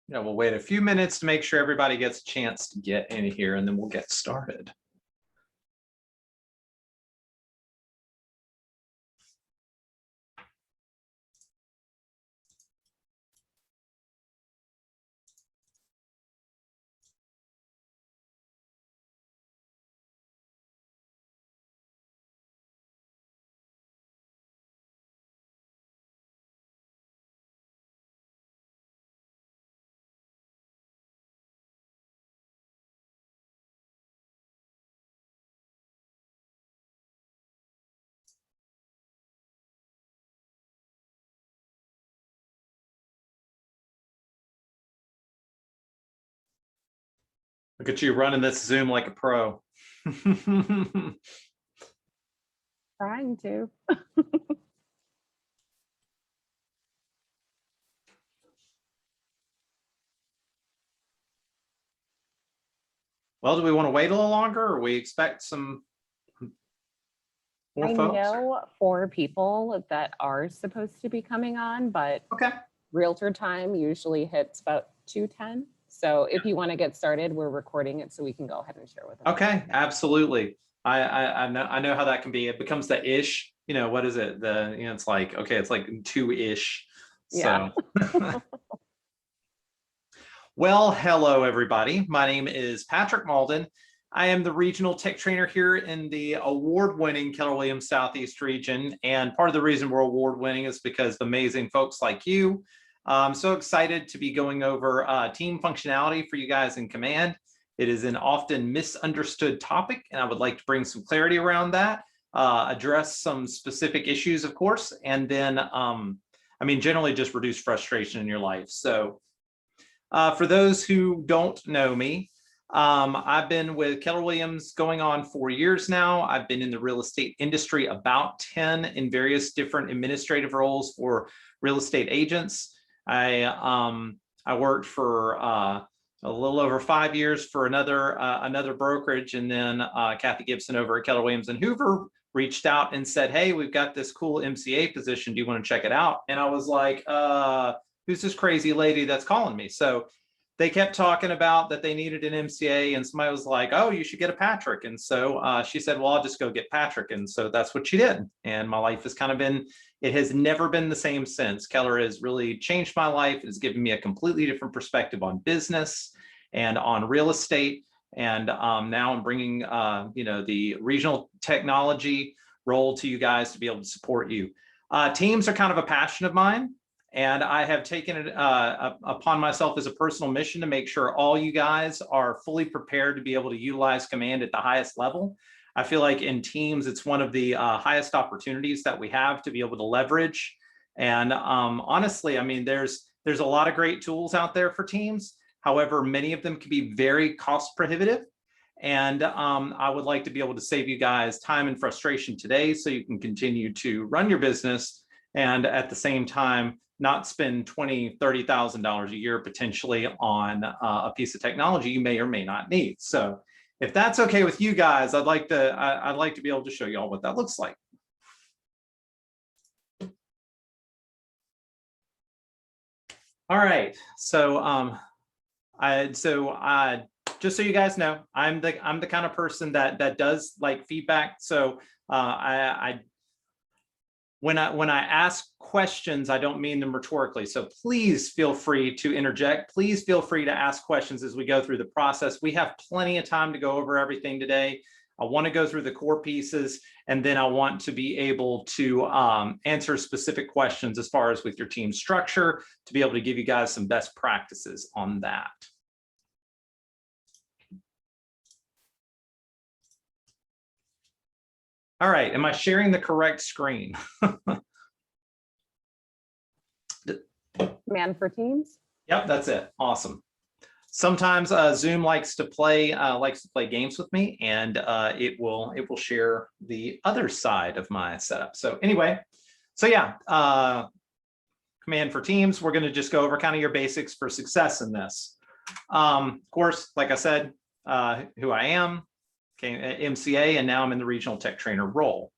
We'll wait a few minutes to make sure everybody gets a chance to get in here, and then we'll get started. Look at you running this Zoom like a pro. Trying to. Well, do we want to wait a little longer, or we expect some more folks? I know 4 people that are supposed to be coming on, but okay. Realtor time usually hits about 2:10. So if you want to get started, we're recording it so we can go ahead and share with them. Okay, absolutely. I know how that can be. It becomes the ish. What is it? It's like, okay, it's like 2-ish. So. Yeah. Well, hello, everybody. My name is Patrick Mauldin. I am the regional tech trainer here in the award-winning Keller Williams Southeast region. And part of the reason we're award-winning is because of amazing folks like you. I'm so excited to be going over team functionality for you guys in command. It is an often misunderstood topic, and I would like to bring some clarity around that, address some specific issues, of course, and then, generally just reduce frustration in your life. So for those who don't know me, I've been with Keller Williams going on 4 years now. I've been in the real estate industry about 10 in various different administrative roles for real estate agents. I worked for a little over 5 years for another brokerage, and then Kathy Gibson over at Keller Williams in Hoover reached out and said, "Hey, we've got this cool MCA position. Do you want to check it out?" And I was like, "Who's this crazy lady that's calling me?" So they kept talking about that they needed an MCA, and somebody was like, "Oh, you should get a Patrick." And so she said, "Well, I'll just go get Patrick." And so that's what she did. And my life has kind of been, it has never been the same since. Keller has really changed my life. It has given me a completely different perspective on business and on real estate. And now I'm bringing, the regional technology role to you guys to be able to support you. Teams are kind of a passion of mine. And I have taken it upon myself as a personal mission to make sure all you guys are fully prepared to be able to utilize command at the highest level. I feel like in teams, it's one of the highest opportunities that we have to be able to leverage. And honestly, there's a lot of great tools out there for teams. However, many of them can be very cost prohibitive. And I would like to be able to save you guys time and frustration today so you can continue to run your business, and at the same time, not spend $20,000, $30,000 a year potentially on a piece of technology you may or may not need. So if that's okay with you guys, I'd like to be able to show you all what that looks like. All right, so just so you guys know, I'm the kind of person that does like feedback. So when I ask questions, I don't mean them rhetorically. So please feel free to interject. Please feel free to ask questions as we go through the process. We have plenty of time to go over everything today. I want to go through the core pieces, and then I want to be able to answer specific questions as far as with your team structure to be able to give you guys some best practices on that. All right, am I sharing the correct screen? Command for Teams? Yep, that's it. Awesome. Sometimes Zoom likes to play games with me, and it will share the other side of my setup. So anyway, so yeah, Command for Teams. We're going to just go over kind of your basics for success in this. Of course, like I said, who I am. Okay, MCA, and now I'm in the regional tech trainer role.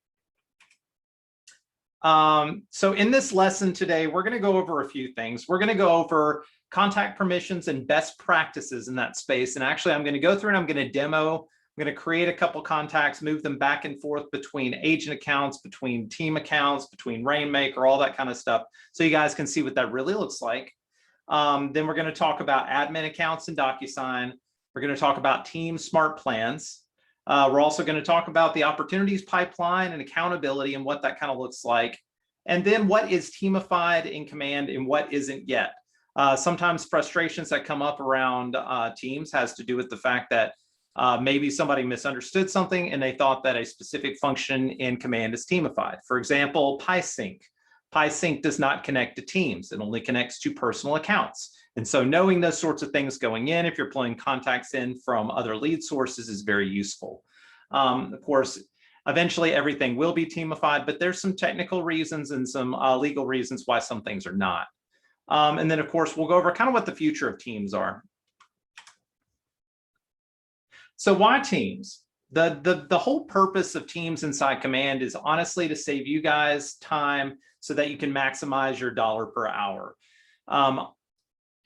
So in this lesson today, we're going to go over a few things. We're going to go over contact permissions and best practices in that space. And actually, I'm going to go through and I'm going to demo. I'm going to create a couple contacts, move them back and forth between agent accounts, between team accounts, between Rainmaker, all that kind of stuff. So you guys can see what that really looks like. Then we're going to talk about admin accounts in DocuSign. We're going to talk about team smart plans. We're also going to talk about the opportunities pipeline and accountability and what that kind of looks like. And then what is teamified in Command and what isn't yet. Sometimes frustrations that come up around teams has to do with the fact that maybe somebody misunderstood something and they thought that a specific function in Command is teamified. For example, PySync. PySync does not connect to teams. It only connects to personal accounts. And so knowing those sorts of things going in, if you're pulling contacts in from other lead sources, is very useful. Of course, eventually everything will be teamified, but there's some technical reasons and some legal reasons why some things are not. And then, of course, we'll go over kind of what the future of teams are. So why teams? The whole purpose of teams inside Command is honestly to save you guys time so that you can maximize your dollar per hour.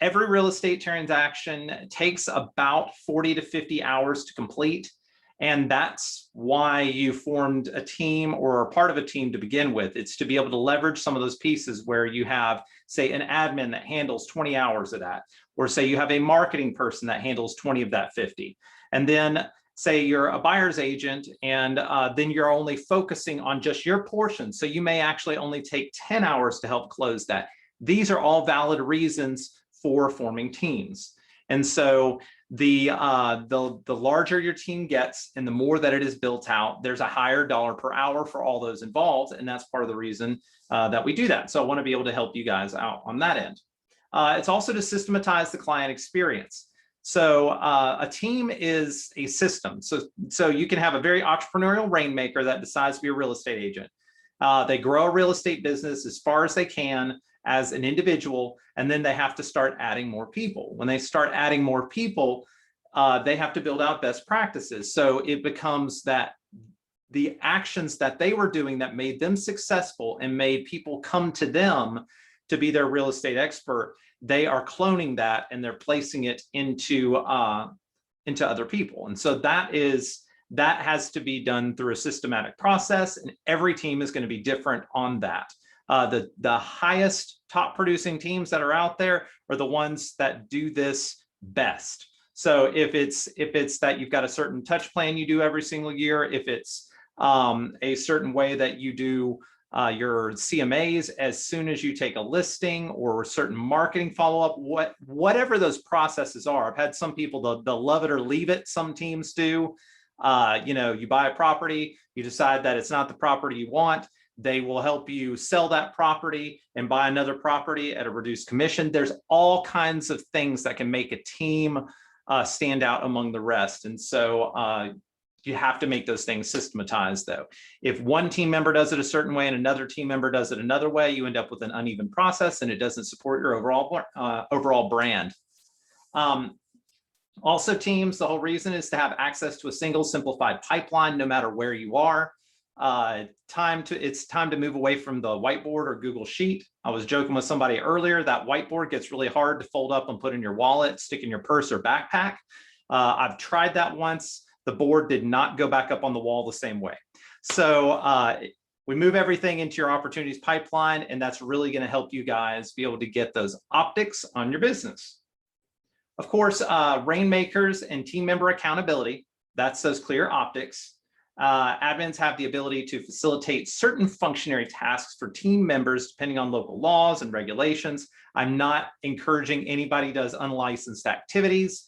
Every real estate transaction takes about 40 to 50 hours to complete. And that's why you formed a team or are part of a team to begin with. It's to be able to leverage some of those pieces where you have, say, an admin that handles 20 hours of that, or say you have a marketing person that handles 20 of that 50. And then say you're a buyer's agent and then you're only focusing on just your portion. So you may actually only take 10 hours to help close that. These are all valid reasons for forming teams. And so the larger your team gets and the more that it is built out, there's a higher dollar per hour for all those involved. And that's part of the reason that we do that. So I want to be able to help you guys out on that end. It's also to systematize the client experience. So a team is a system. So you can have a very entrepreneurial rainmaker that decides to be a real estate agent. They grow a real estate business as far as they can as an individual, and then they have to start adding more people. When they start adding more people, they have to build out best practices. So it becomes that the actions that they were doing that made them successful and made people come to them to be their real estate expert, they are cloning that and they're placing it into other people. And so that has to be done through a systematic process, and every team is going to be different on that. The highest top producing teams that are out there are the ones that do this best. So if it's that you've got a certain touch plan you do every single year, if it's a certain way that you do your CMAs as soon as you take a listing, or certain marketing follow-up, whatever those processes are. I've had some people, they'll love it or leave it. Some teams do. You buy a property, you decide that it's not the property you want. They will help you sell that property and buy another property at a reduced commission. There's all kinds of things that can make a team stand out among the rest. And so you have to make those things systematized, though. If one team member does it a certain way and another team member does it another way, you end up with an uneven process and it doesn't support your overall brand. Also, teams, the whole reason is to have access to a single simplified pipeline, no matter where you are. It's time to move away from the whiteboard or Google Sheet. I was joking with somebody earlier that whiteboard gets really hard to fold up and put in your wallet, stick in your purse or backpack. I've tried that once. The board did not go back up on the wall the same way. So we move everything into your opportunities pipeline, and that's really going to help you guys be able to get those optics on your business. Of course, rainmakers and team member accountability, that's those clear optics. Admins have the ability to facilitate certain functionary tasks for team members depending on local laws and regulations. I'm not encouraging anybody does unlicensed activities.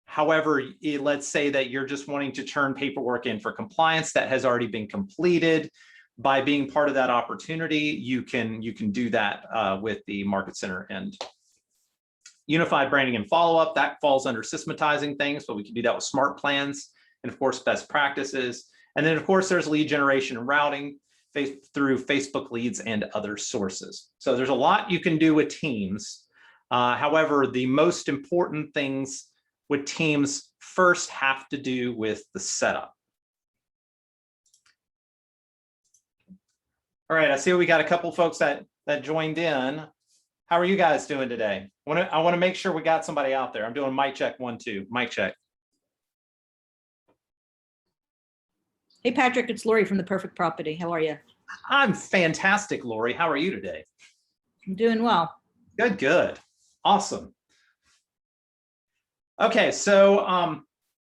However, let's say that you're just wanting to turn paperwork in for compliance that has already been completed. By being part of that opportunity, you can do that with the Market Center end. Unified branding and follow-up, that falls under systematizing things, but we can do that with smart plans and, of course, best practices. And then, of course, there's lead generation and routing through Facebook leads and other sources. So there's a lot you can do with teams. However, the most important things with teams first have to do with the setup. All right, I see we got a couple folks that joined in. How are you guys doing today? I want to make sure we got somebody out there. I'm doing mic check 1, 2, mic check. Hey, Patrick, it's Lori from The Perfect Property. How are you? I'm fantastic, Lori. How are you today? I'm doing well. Good, good. Awesome. Okay, so a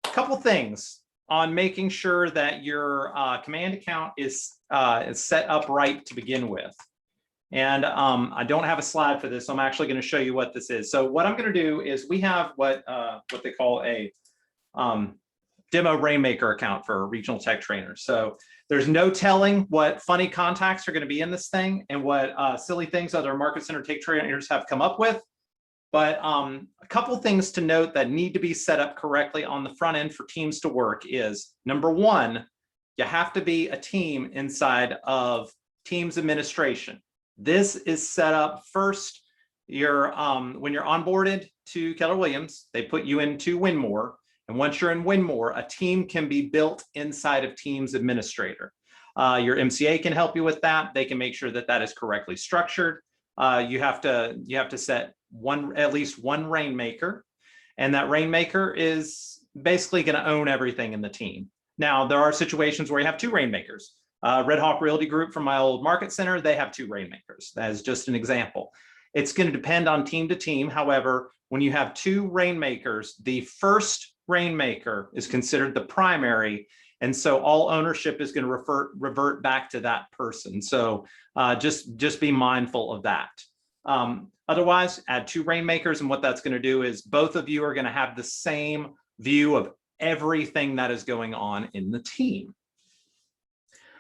couple things on making sure that your command account is set up right to begin with. And I don't have a slide for this, so I'm actually going to show you what this is. So what I'm going to do is we have what they call a demo Rainmaker account for regional tech trainers. So there's no telling what funny contacts are going to be in this thing and what silly things other market center tech trainers have come up with. But a couple things to note that need to be set up correctly on the front end for teams to work is, number one, you have to be a team inside of Teams administration. This is set up first. When you're onboarded to Keller Williams, they put you into Winmore. And once you're in Winmore, a team can be built inside of Teams Administrator. Your MCA can help you with that. They can make sure that that is correctly structured. You have to set at least one Rainmaker, and that Rainmaker is basically going to own everything in the team. Now, there are situations where you have two Rainmakers. Red Hawk Realty Group from my old market center, they have two Rainmakers. That is just an example. It's going to depend on team to team. However, when you have two Rainmakers, the first Rainmaker is considered the primary, and so all ownership is going to revert back to that person. So just be mindful of that. Otherwise, add two Rainmakers, and what that's going to do is both of you are going to have the same view of everything that is going on in the team.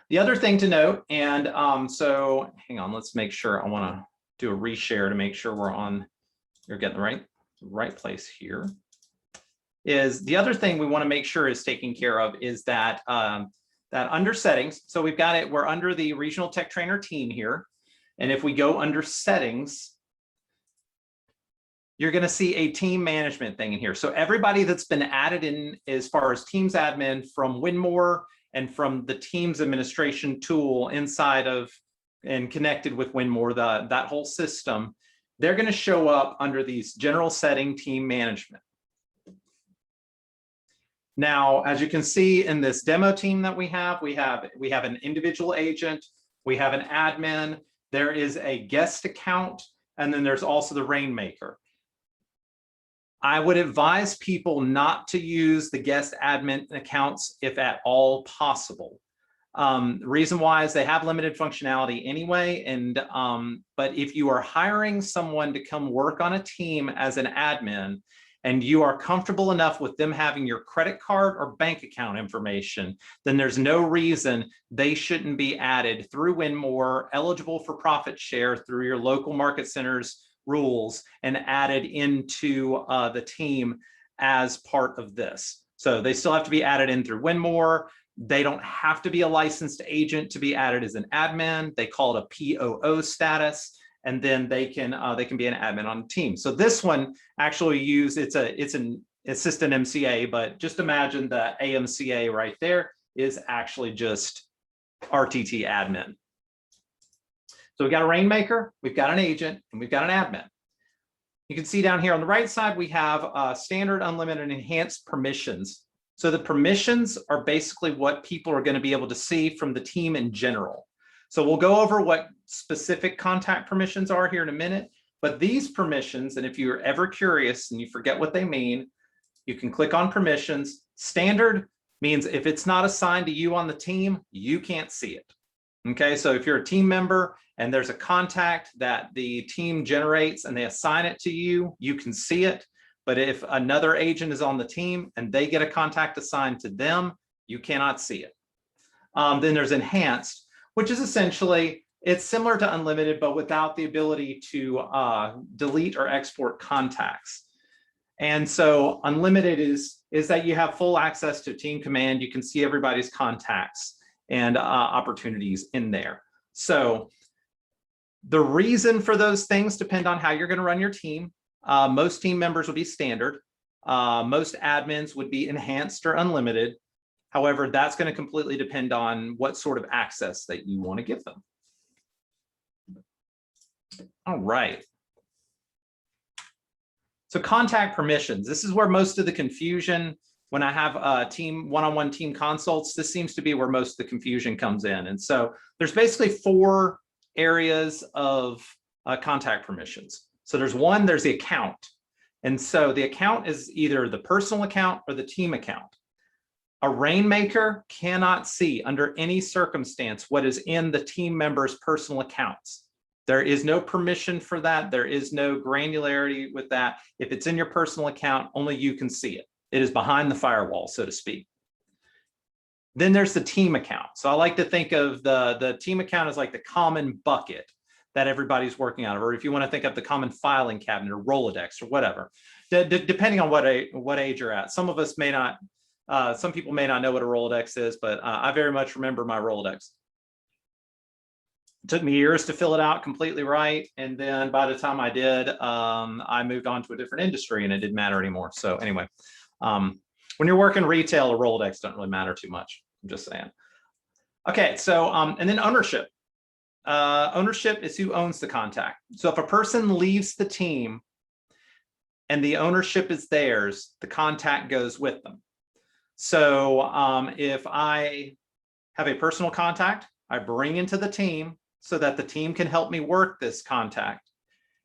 The other thing to note, and so hang on, let's make sure, I want to do a reshare to make sure you're getting the right place here. Is the other thing we want to make sure is taken care of is that that under settings, so we're under the regional tech trainer team here. And if we go under settings, you're going to see a team management thing in here. So everybody that's been added in as far as Teams admin from Winmore and from the Teams administration tool inside of and connected with Winmore, that whole system, they're going to show up under these general setting team management. Now, as you can see in this demo team that we have an individual agent, we have an admin, there is a guest account, and then there's also the Rainmaker. I would advise people not to use the guest admin accounts if at all possible. The reason why is they have limited functionality anyway, but if you are hiring someone to come work on a team as an admin, and you are comfortable enough with them having your credit card or bank account information, then there's no reason they shouldn't be added through Winmore, eligible for profit share through your local market centers rules, and added into the team as part of this. So they still have to be added in through Winmore. They don't have to be a licensed agent to be added as an admin. They call it a POO status. And then they can be an admin on the team. So this one actually it's an assistant MCA, but just imagine the AMCA right there is actually just RTT admin. So we've got a Rainmaker, we've got an agent, and we've got an admin. You can see down here on the right side, we have standard, unlimited, and enhanced permissions. So the permissions are basically what people are going to be able to see from the team in general. So we'll go over what specific contact permissions are here in a minute, but these permissions, and if you're ever curious and you forget what they mean, you can click on permissions. Standard means if it's not assigned to you on the team, you can't see it. Okay, so if you're a team member and there's a contact that the team generates and they assign it to you, you can see it. But if another agent is on the team and they get a contact assigned to them, you cannot see it. Then there's enhanced, which is essentially, it's similar to unlimited, but without the ability to delete or export contacts. And so unlimited is that you have full access to team command. You can see everybody's contacts and opportunities in there. So the reason for those things depend on how you're going to run your team. Most team members will be standard. Most admins would be enhanced or unlimited. However, that's going to completely depend on what sort of access that you want to give them. All right. So contact permissions, this is where most of the confusion, when I have one-on-one team consults, this seems to be where most of the confusion comes in. And so there's basically 4 areas of contact permissions. So there's the account. And so the account is either the personal account or the team account. A rainmaker cannot see under any circumstance what is in the team member's personal accounts. There is no permission for that. There is no granularity with that. If it's in your personal account, only you can see it. It is behind the firewall, so to speak. Then there's the team account. So I like to think of the team account as like the common bucket that everybody's working out of, or if you want to think of the common filing cabinet or Rolodex or whatever, depending on what age you're at. Some of us may not, some people may not know what a Rolodex is, but I very much remember my Rolodex. It took me years to fill it out completely right. And then by the time I did, I moved on to a different industry and it didn't matter anymore. So anyway, when you're working retail, a Rolodex doesn't really matter too much. I'm just saying. Okay, so and then ownership. Ownership is who owns the contact. So if a person leaves the team and the ownership is theirs, the contact goes with them. So if I have a personal contact, I bring into the team so that the team can help me work this contact,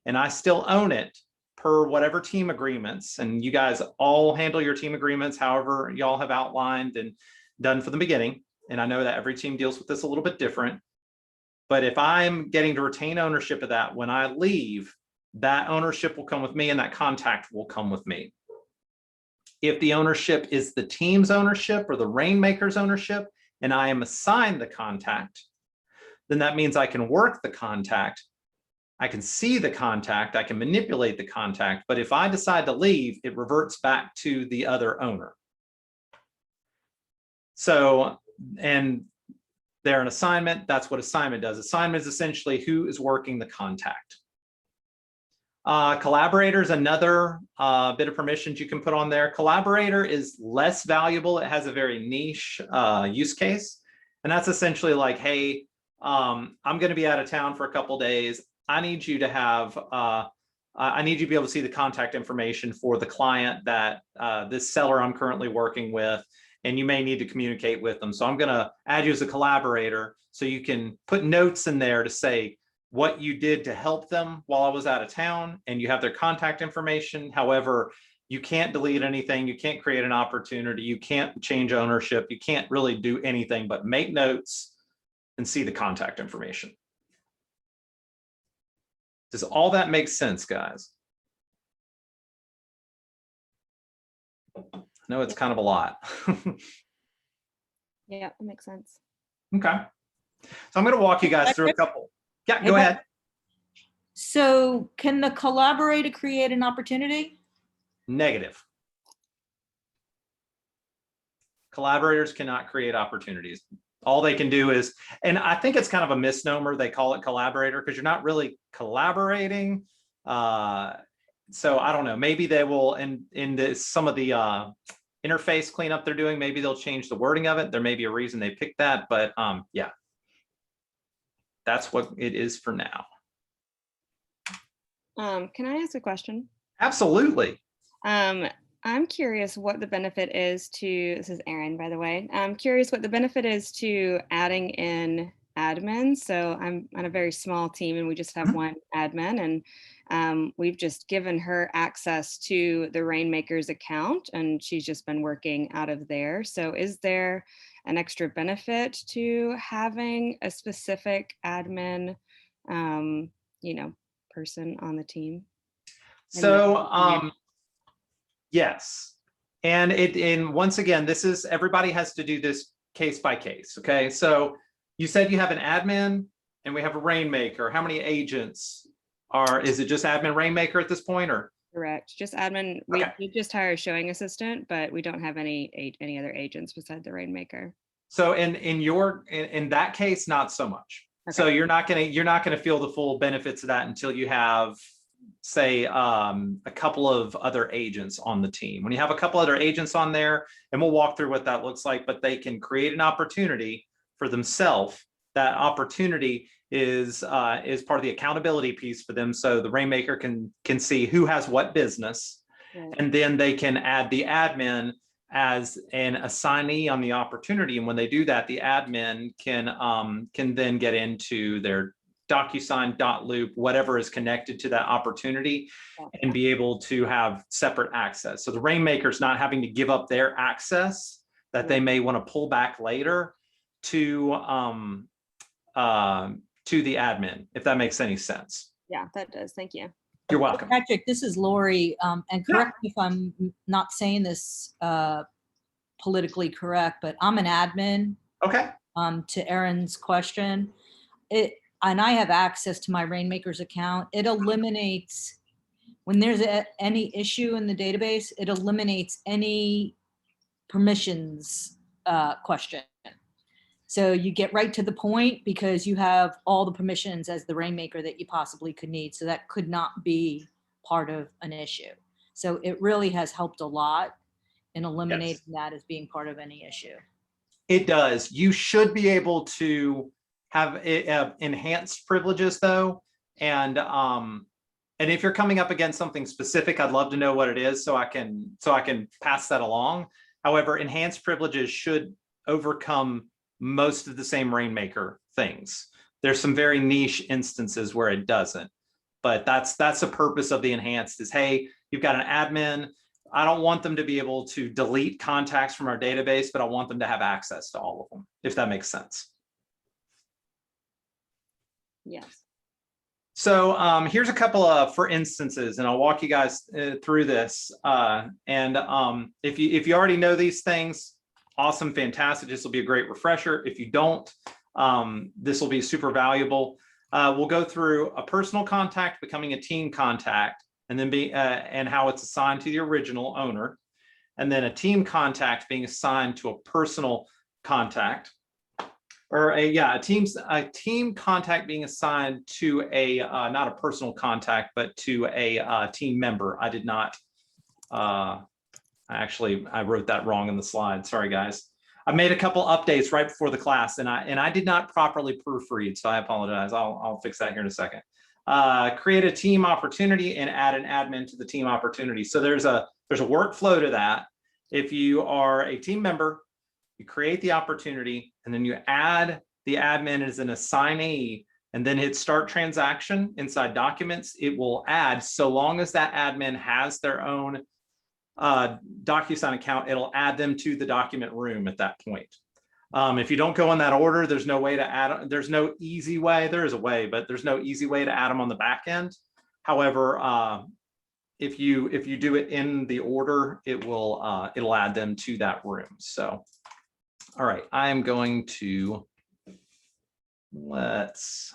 and I still own it per whatever team agreements, and you guys all handle your team agreements however y'all have outlined and done from the beginning. And I know that every team deals with this a little bit different. But if I'm getting to retain ownership of that, when I leave, that ownership will come with me and that contact will come with me. If the ownership is the team's ownership or the rainmaker's ownership, and I am assigned the contact, then that means I can work the contact, I can see the contact, I can manipulate the contact, but if I decide to leave, it reverts back to the other owner. So, and they're an assignment, that's what assignment does. Assignment is essentially who is working the contact. Collaborators, another bit of permissions you can put on there. Collaborator is less valuable. It has a very niche use case. And that's essentially like, hey, I'm going to be out of town for a couple days. I need you to have, I need you to be able to see the contact information for the client that this seller I'm currently working with, and you may need to communicate with them. So I'm going to add you as a collaborator so you can put notes in there to say what you did to help them while I was out of town, and you have their contact information. However, you can't delete anything. You can't create an opportunity. You can't change ownership. You can't really do anything but make notes and see the contact information. Does all that make sense, guys? I know it's kind of a lot. Yeah, that makes sense. Okay. So I'm going to walk you guys through a couple. Yeah, go ahead. So can the collaborator create an opportunity? Negative. Collaborators cannot create opportunities. All they can do is, and I think it's kind of a misnomer, they call it collaborator because you're not really collaborating. So I don't know, maybe they will, in some of the interface cleanup they're doing, maybe they'll change the wording of it. There may be a reason they picked that, but yeah, that's what it is for now. Can I ask a question? Absolutely. I'm curious what the benefit is to, this is Erin, by the way. I'm curious what the benefit is to adding in admins. So I'm on a very small team and we just have one admin, and we've just given her access to the Rainmaker's account and she's just been working out of there. So is there an extra benefit to having a specific admin, person on the team? So, yes. And once again, this is, everybody has to do this case by case. Okay. So you said you have an admin and we have a Rainmaker. How many agents is it just admin Rainmaker at this point, or? Correct. Just admin. Okay. We just hired a showing assistant, but we don't have any other agents beside the Rainmaker. So in that case, not so much. Okay. So you're not gonna feel the full benefits of that until you have, say, a couple of other agents on the team. When you have a couple other agents on there, and we'll walk through what that looks like, but they can create an opportunity for themselves that opportunity is part of the accountability piece for them. So the Rainmaker can see who has what business, Right. and then they can add the admin as an assignee on the opportunity. And when they do that, the admin can then get into their DocuSign, .loop, whatever is connected to that opportunity, and be able to have separate access. So the Rainmaker's not having to give up their access that they may want to pull back later to the admin, if that makes any sense. Yeah, that does. Thank you. You're welcome. Patrick, this is Lori, and correct me if I'm not saying this politically correct, but I'm an admin. Okay. To Erin's question, and I have access to my Rainmaker's account. It eliminates, when there's any issue in the database, it eliminates any permissions question. So you get right to the point because you have all the permissions as the Rainmaker that you possibly could need. So that could not be part of an issue. So it really has helped a lot in eliminating that as being part of any issue. It does. You should be able to have enhanced privileges though. And if you're coming up against something specific, I'd love to know what it is so I can pass that along. However, enhanced privileges should overcome most of the same Rainmaker things. There's some very niche instances where it doesn't, but that's the purpose of the enhanced is, hey, you've got an admin. I don't want them to be able to delete contacts from our database, but I want them to have access to all of them, if that makes sense. Yes. So here's a couple of for instances, and I'll walk you guys through this. If you already know these things, awesome, fantastic. This will be a great refresher. If you don't, this will be super valuable. We'll go through a personal contact becoming a team contact, and then and how it's assigned to the original owner, and then a team contact being assigned to a personal contact, or a team contact being assigned to a not a personal contact, but to a team member. I did not. Actually, I wrote that wrong in the slide. Sorry, guys. I made a couple updates right before the class, and I did not properly proofread, so I apologize. I'll fix that here in a second. Create a team opportunity and add an admin to the team opportunity. So there's a workflow to that. If you are a team member, you create the opportunity, and then you add the admin as an assignee, and then hit start transaction inside documents. It will add, so long as that admin has their own DocuSign account, it'll add them to the document room at that point. If you don't go in that order, there's no way to add, there's no easy way, there is a way, but there's no easy way to add them on the back end. However, if you do it in the order, it'll add them to that room. So, all right, I am going to, let's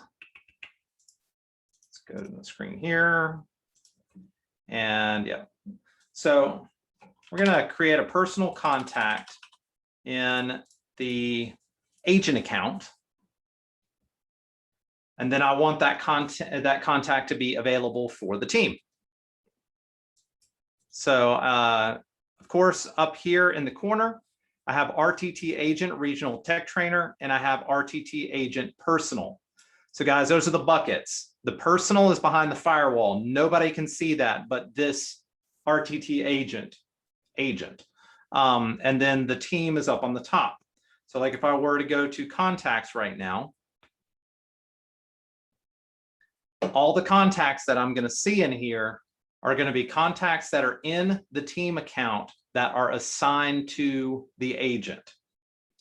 go to the screen here. And yeah, so we're going to create a personal contact in the agent account. And then I want that contact to be available for the team. So of course, up here in the corner, I have RTT agent regional tech trainer, and I have RTT agent personal. So guys, those are the buckets. The personal is behind the firewall. Nobody can see that, but this RTT agent. And then the team is up on the top. So like if I were to go to contacts right now, all the contacts that I'm going to see in here are going to be contacts that are in the team account that are assigned to the agent.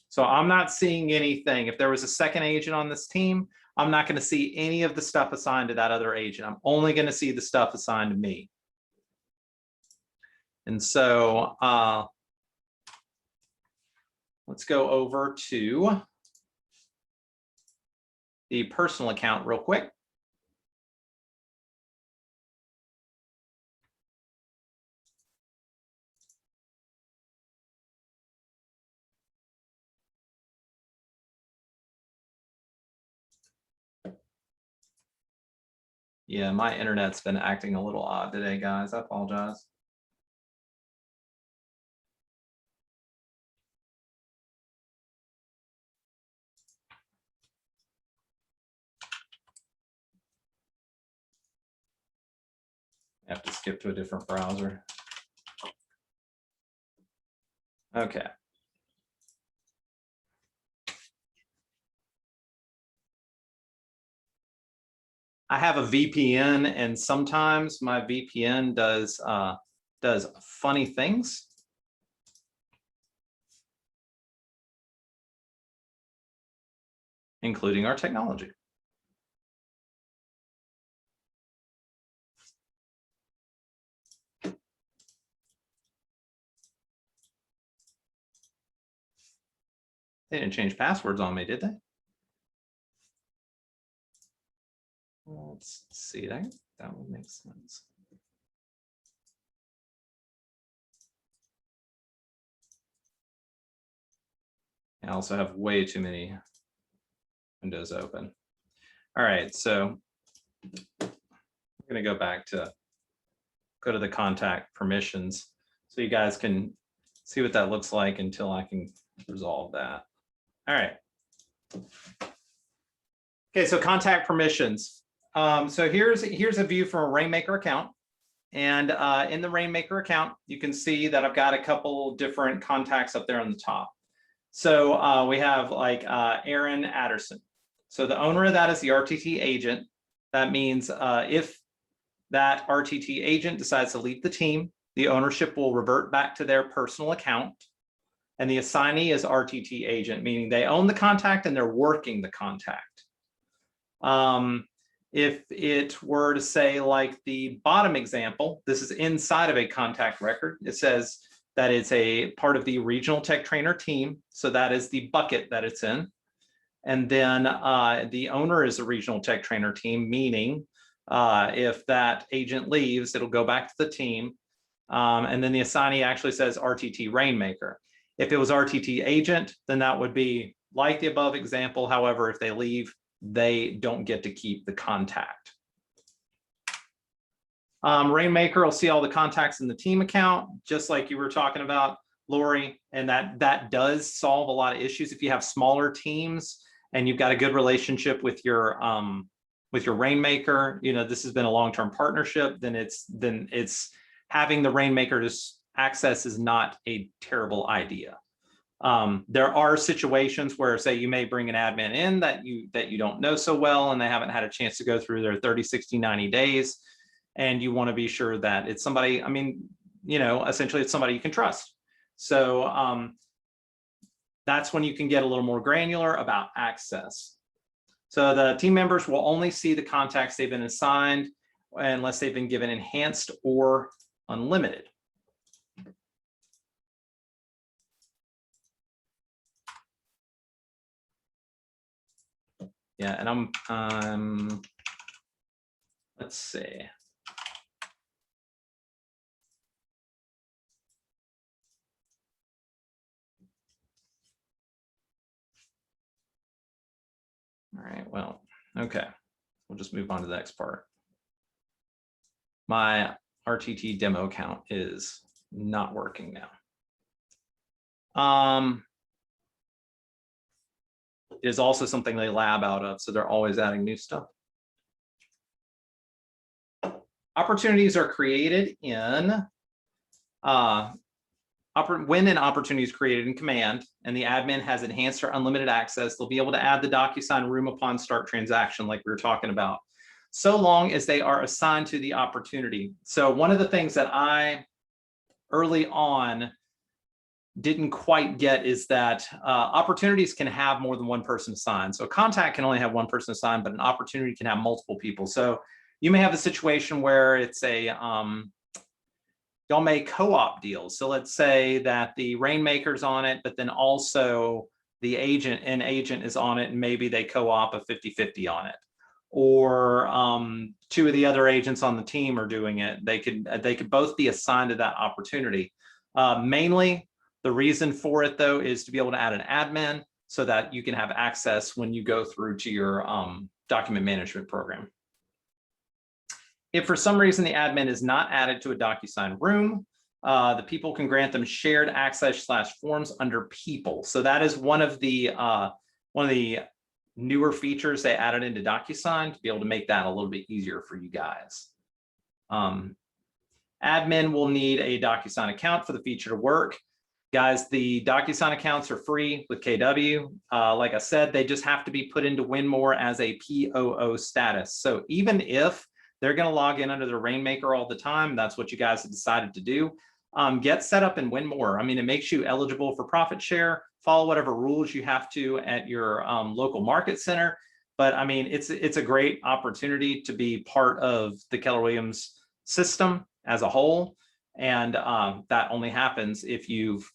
So I'm not seeing anything. If there was a second agent on this team, I'm not going to see any of the stuff assigned to that other agent. I'm only going to see the stuff assigned to me. And so let's go over to the personal account real quick. Yeah, my internet's been acting a little odd today, guys. I apologize. I have to skip to a different browser. Okay. I have a VPN, and sometimes my VPN does funny things. Including our technology. They didn't change passwords on me, did they? Let's see that. That would make sense. I also have way too many windows open. All right, so I'm going to go back to go to the contact permissions so you guys can see what that looks like until I can resolve that. All right. Okay, so contact permissions. So here's a view from a Rainmaker account. And in the Rainmaker account, you can see that I've got a couple different contacts up there on the top. So we have like Aaron Adderson. So the owner of that is the RTT agent. That means if that RTT agent decides to leave the team, the ownership will revert back to their personal account. And the assignee is RTT agent, meaning they own the contact and they're working the contact. If it were to say like the bottom example, this is inside of a contact record. It says that it's a part of the regional tech trainer team. So that is the bucket that it's in. And then the owner is a regional tech trainer team, meaning if that agent leaves, it'll go back to the team. And then the assignee actually says RTT Rainmaker. If it was RTT agent, then that would be like the above example. However, if they leave, they don't get to keep the contact. Rainmaker will see all the contacts in the team account, just like you were talking about, Lori, and that does solve a lot of issues. If you have smaller teams and you've got a good relationship with your Rainmaker, you know, this has been a long-term partnership, then it's having the Rainmaker access is not a terrible idea. There are situations where, say, you may bring an admin in that you don't know so well and they haven't had a chance to go through their 30, 60, 90 days. And you want to be sure that it's somebody, I mean, you know, essentially it's somebody you can trust. So that's when you can get a little more granular about access. So the team members will only see the contacts they've been assigned unless they've been given enhanced or unlimited. Yeah, and I'm, let's see. All right, well, okay. We'll just move on to the next part. My RTT demo account is not working now. It is also something they lab out of, so they're always adding new stuff. Opportunities are created in when an opportunity is created in command and the admin has enhanced or unlimited access, they'll be able to add the DocuSign room upon start transaction like we were talking about, so long as they are assigned to the opportunity. So one of the things that I early on didn't quite get is that opportunities can have more than one person assigned. So a contact can only have one person assigned, but an opportunity can have multiple people. So you may have a situation where it's a y'all make co-op deals. So let's say that the Rainmaker's on it, but then also the agent is on it, and maybe they co-op a 50-50 on it. Or two of the other agents on the team are doing it. They could both be assigned to that opportunity. Mainly, the reason for it though is to be able to add an admin so that you can have access when you go through to your document management program. If for some reason the admin is not added to a DocuSign room, the people can grant them shared access / forms under people. So that is one of the newer features they added into DocuSign to be able to make that a little bit easier for you guys. Admin will need a DocuSign account for the feature to work. Guys, the DocuSign accounts are free with KW. Like I said, they just have to be put into Winmore as a POO status. So even if they're going to log in under the Rainmaker all the time, that's what you guys have decided to do, get set up in Winmore. I mean, it makes you eligible for profit share, follow whatever rules you have to at your local market center. But I mean, it's a great opportunity to be part of the Keller Williams system as a whole. And that only happens if you've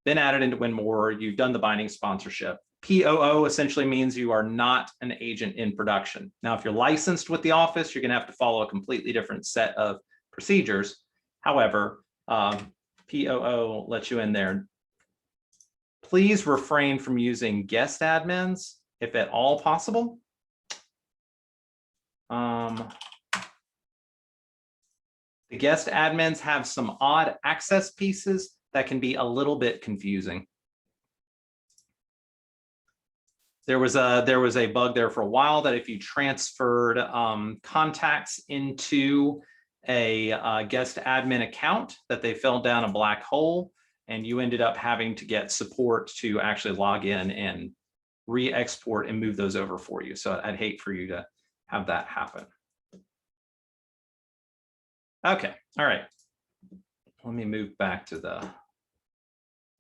been added into Winmore, you've done the binding sponsorship. POO essentially means you are not an agent in production. Now, if you're licensed with the office, you're going to have to follow a completely different set of procedures. However, POO lets you in there. Please refrain from using guest admins if at all possible. The guest admins have some odd access pieces that can be a little bit confusing. There was a bug there for a while that if you transferred contacts into a guest admin account, that they fell down a black hole, and you ended up having to get support to actually log in and re-export and move those over for you. So I'd hate for you to have that happen. Okay, all right. Let me move back to the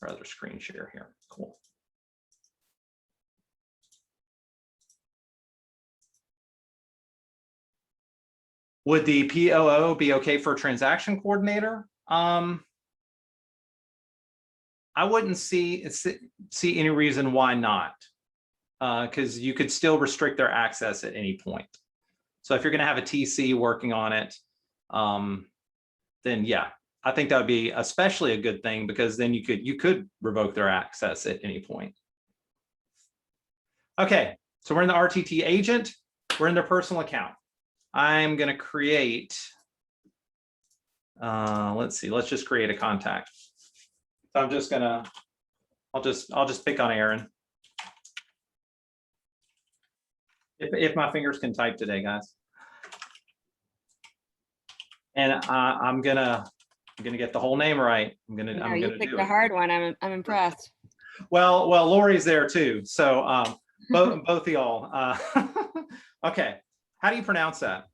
other screen share here. Cool. Would the POO be okay for a transaction coordinator? I wouldn't see any reason why not, because you could still restrict their access at any point. So if you're going to have a TC working on it, then yeah, I think that would be especially a good thing, because then you could revoke their access at any point. Okay, so we're in the RTT agent. We're in their personal account. I'm going to create, let's see, let's just create a contact. So I'm just gonna, I'll just pick on Aaron. If my fingers can type today, guys. And I'm gonna get the whole name right. I'm gonna picked do a it. hard one. I'm impressed. Well, Lori's there too. So both of y'all. Okay, how do you pronounce that?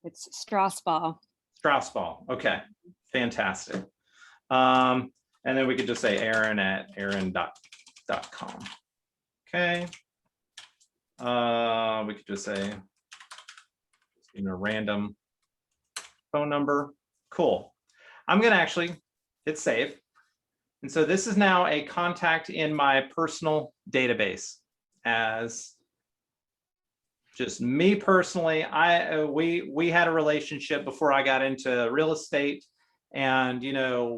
It's Strasball. Strasball. Okay, fantastic. And then we could just say Aaron at aaron.com. Okay. We could just say a random phone number. Cool. I'm going to actually hit save. And so this is now a contact in my personal database as just me personally. We had a relationship before I got into real estate, and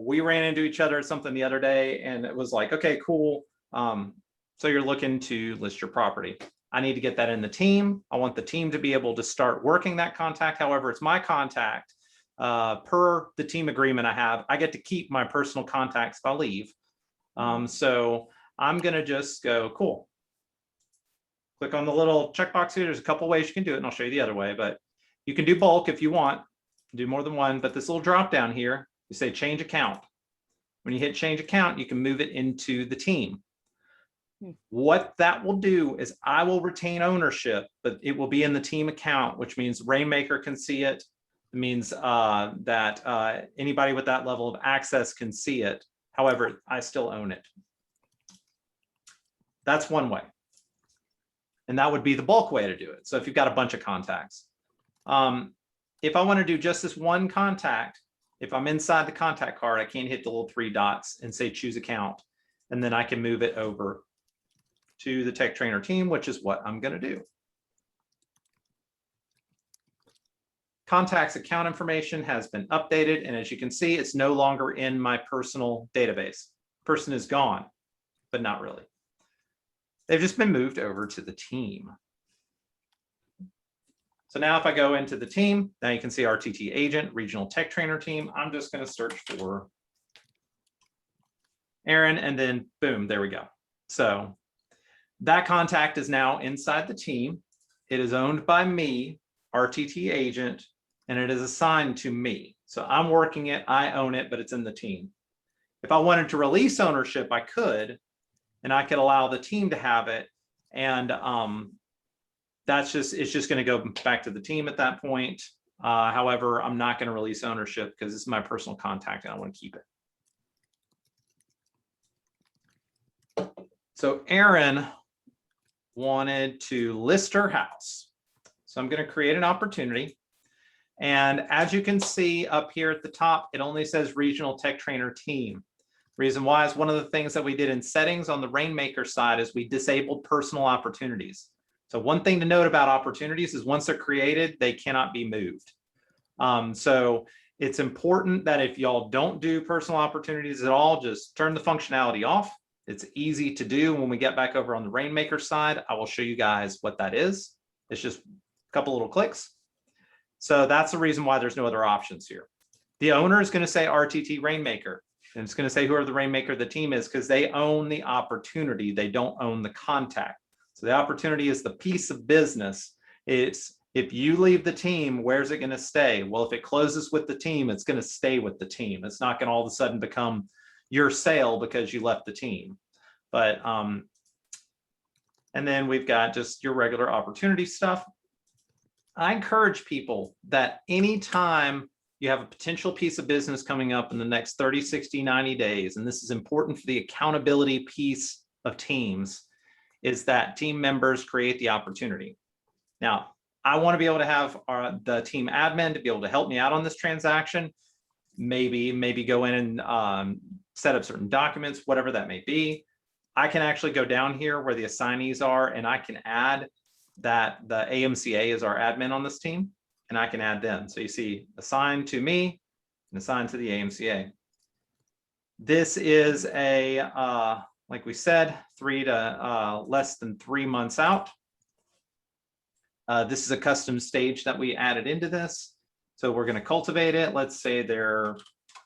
we ran into each other at something the other day, and it was like, okay, cool. So you're looking to list your property. I need to get that in the team. I want the team to be able to start working that contact. However, it's my contact. Per the team agreement I have, I get to keep my personal contacts if I leave. So I'm going to just go, cool. Click on the little checkbox here. There's a couple ways you can do it, and I'll show you the other way, but you can do bulk if you want, do more than one, but this little drop down here, you say change account. When you hit change account, you can move it into the team. What that will do is I will retain ownership, but it will be in the team account, which means Rainmaker can see it. It means that anybody with that level of access can see it. However, I still own it. That's one way. And that would be the bulk way to do it. So if you've got a bunch of contacts. If I want to do just this one contact, if I'm inside the contact card, I can hit the little 3 dots and say choose account. And then I can move it over to the Tech Trainer team, which is what I'm going to do. Contacts account information has been updated. And as you can see, it's no longer in my personal database. Person is gone, but not really. They've just been moved over to the team. So now if I go into the team, now you can see RTT agent, regional tech trainer team. I'm just going to search for Aaron, and then boom, there we go. So that contact is now inside the team. It is owned by me, RTT agent, and it is assigned to me. So I'm working it, I own it, but it's in the team. If I wanted to release ownership, I could, and I could allow the team to have it. And it's just going to go back to the team at that point. However, I'm not going to release ownership because this is my personal contact and I want to keep it. So Erin wanted to list her house. So I'm going to create an opportunity. And as you can see up here at the top, it only says Regional Tech Trainer Team. Reason why is one of the things that we did in settings on the Rainmaker side is we disabled personal opportunities. So one thing to note about opportunities is once they're created, they cannot be moved. So it's important that if y'all don't do personal opportunities at all, just turn the functionality off. It's easy to do. When we get back over on the Rainmaker side, I will show you guys what that is. It's just a couple little clicks. So that's the reason why there's no other options here. The owner is going to say RTT Rainmaker, and it's going to say whoever the Rainmaker of the team is because they own the opportunity. They don't own the contact. So the opportunity is the piece of business. It's if you leave the team, where's it going to stay? Well, if it closes with the team, it's going to stay with the team. It's not going to all of a sudden become your sale because you left the team. But and then we've got just your regular opportunity stuff. I encourage people that anytime you have a potential piece of business coming up in the next 30, 60, 90 days, and this is important for the accountability piece of teams, is that team members create the opportunity. Now, I want to be able to have the team admin to be able to help me out on this transaction, maybe go in and set up certain documents, whatever that may be. I can actually go down here where the assignees are, and I can add that the AMCA is our admin on this team, and I can add them. So you see assigned to me and assigned to the AMCA. This is a, like we said, 3 to less than 3 months out. This is a custom stage that we added into this. So we're going to cultivate it. Let's say their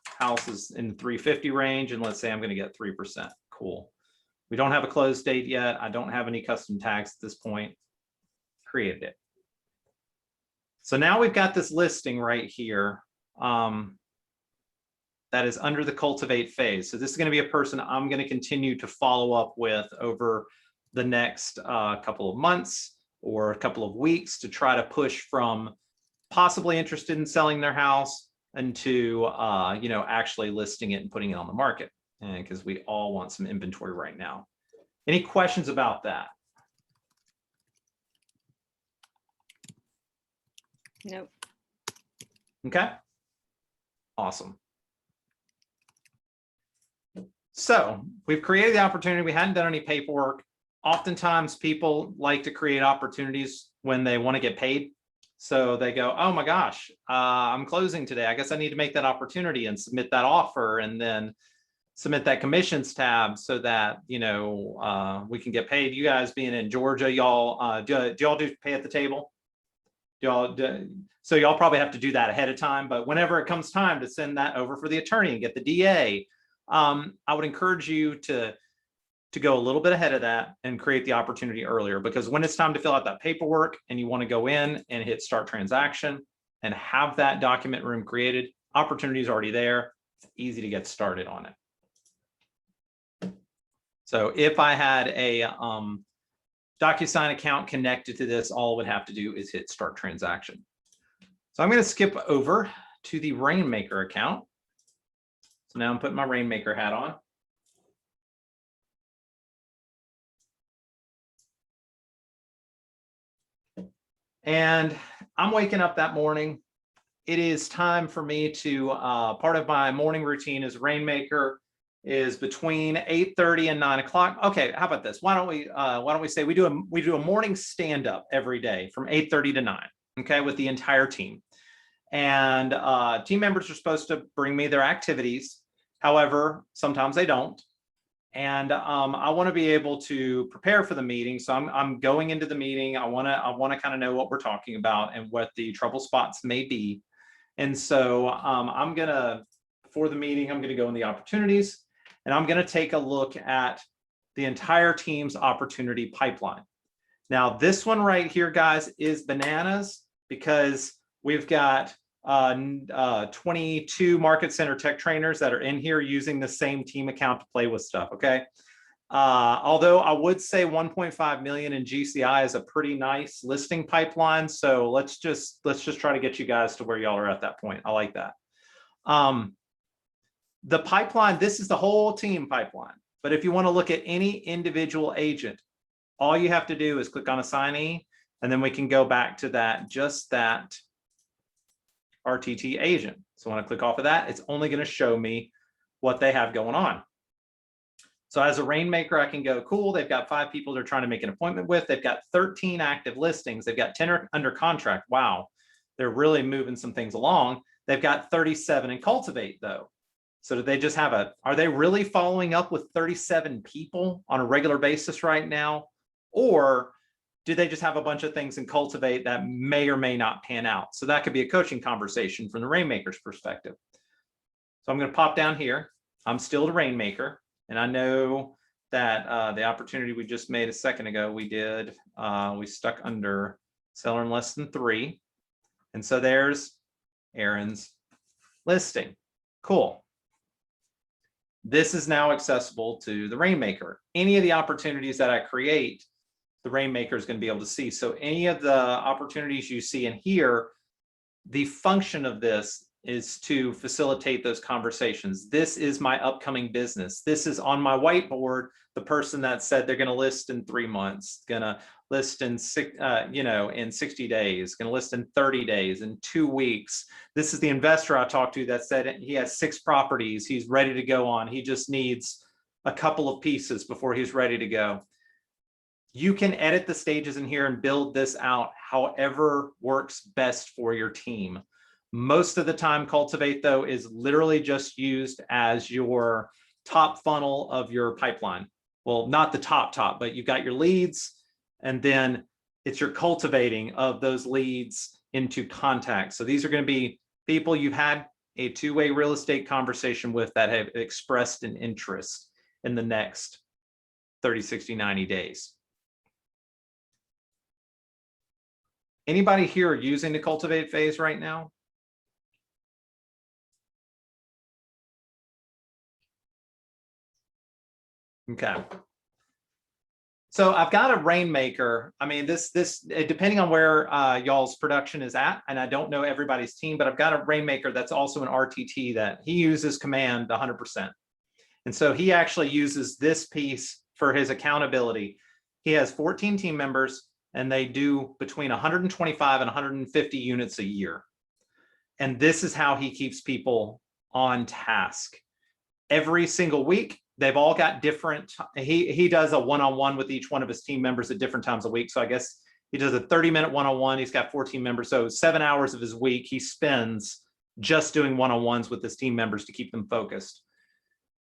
house is in the 350 range, and let's say I'm going to get 3%. Cool. We don't have a close date yet. I don't have any custom tags at this point. Created it. So now we've got this listing right here that is under the cultivate phase. So this is going to be a person I'm going to continue to follow up with over the next couple of months or a couple of weeks to try to push from possibly interested in selling their house into actually listing it and putting it on the market, because we all want some inventory right now. Any questions about that? Nope. Okay. Awesome. So we've created the opportunity. We hadn't done any paperwork. Oftentimes people like to create opportunities when they want to get paid. So they go, oh my gosh, I'm closing today. I guess I need to make that opportunity and submit that offer and then submit that commissions tab so that, we can get paid. You guys being in Georgia, y'all, do y'all do pay at the table? So y'all probably have to do that ahead of time, but whenever it comes time to send that over for the attorney and get the DA, I would encourage you to go a little bit ahead of that and create the opportunity earlier, because when it's time to fill out that paperwork and you want to go in and hit start transaction and have that document room created, opportunity is already there. It's easy to get started on it. So if I had a DocuSign account connected to this, all I would have to do is hit start transaction. So I'm going to skip over to the Rainmaker account. So now I'm putting my Rainmaker hat on. And I'm waking up that morning. It is time for me to, part of my morning routine is Rainmaker is between 8:30 and 9 o'clock. Okay, how about this? Why don't we say we do a morning stand up every day from 8:30 to 9, okay, with the entire team. And team members are supposed to bring me their activities. However, sometimes they don't. And I want to be able to prepare for the meeting. So I'm going into the meeting. I want to kind of know what we're talking about and what the trouble spots may be. And so for the meeting, I'm going to go in the opportunities, and I'm going to take a look at the entire team's opportunity pipeline. Now, this one right here, guys, is bananas because we've got 22 market center tech trainers that are in here using the same team account to play with stuff. Okay. Although I would say 1.5 million in GCI is a pretty nice listing pipeline. So let's just try to get you guys to where y'all are at that point. I like that. The pipeline, this is the whole team pipeline. But if you want to look at any individual agent, all you have to do is click on assignee, and then we can go back to that, just that RTT agent. So when I click off of that, it's only going to show me what they have going on. So as a rainmaker, I can go, cool, they've got 5 people they're trying to make an appointment with. They've got 13 active listings. They've got 10 under contract. Wow, they're really moving some things along. They've got 37 in Cultivate though. So do they just have are they really following up with 37 people on a regular basis right now? Or do they just have a bunch of things in Cultivate that may or may not pan out? So that could be a coaching conversation from the rainmaker's perspective. So I'm going to pop down here. I'm still the rainmaker. And I know that the opportunity we just made a second ago, we stuck under seller in less than 3. And so there's Aaron's listing. Cool. This is now accessible to the rainmaker. Any of the opportunities that I create, the rainmaker is going to be able to see. So any of the opportunities you see in here, the function of this is to facilitate those conversations. This is my upcoming business. This is on my whiteboard, the person that said they're going to list in 3 months, going to list in 60 days, going to list in 30 days, in 2 weeks. This is the investor I talked to that said he has 6 properties he's ready to go on. He just needs a couple of pieces before he's ready to go. You can edit the stages in here and build this out however works best for your team. Most of the time, Cultivate, though, is literally just used as your top funnel of your pipeline. Well, not the top, but you've got your leads, and then it's your cultivating of those leads into contacts. So these are going to be people you've had a 2-way real estate conversation with that have expressed an interest in the next 30, 60, 90 days. Anybody here using the Cultivate phase right now? Okay. So I've got a rainmaker. I mean, this depending on where y'all's production is at, and I don't know everybody's team, but I've got a rainmaker that's also an RTT that he uses command 100%. And so he actually uses this piece for his accountability. He has 14 team members, and they do between 125 and 150 units a year. And this is how he keeps people on task. Every single week, they've all got different, he does a one-on-one with each one of his team members at different times a week. So I guess he does a 30-minute one-on-one. He's got 14 members. So 7 hours of his week he spends just doing one-on-ones with his team members to keep them focused.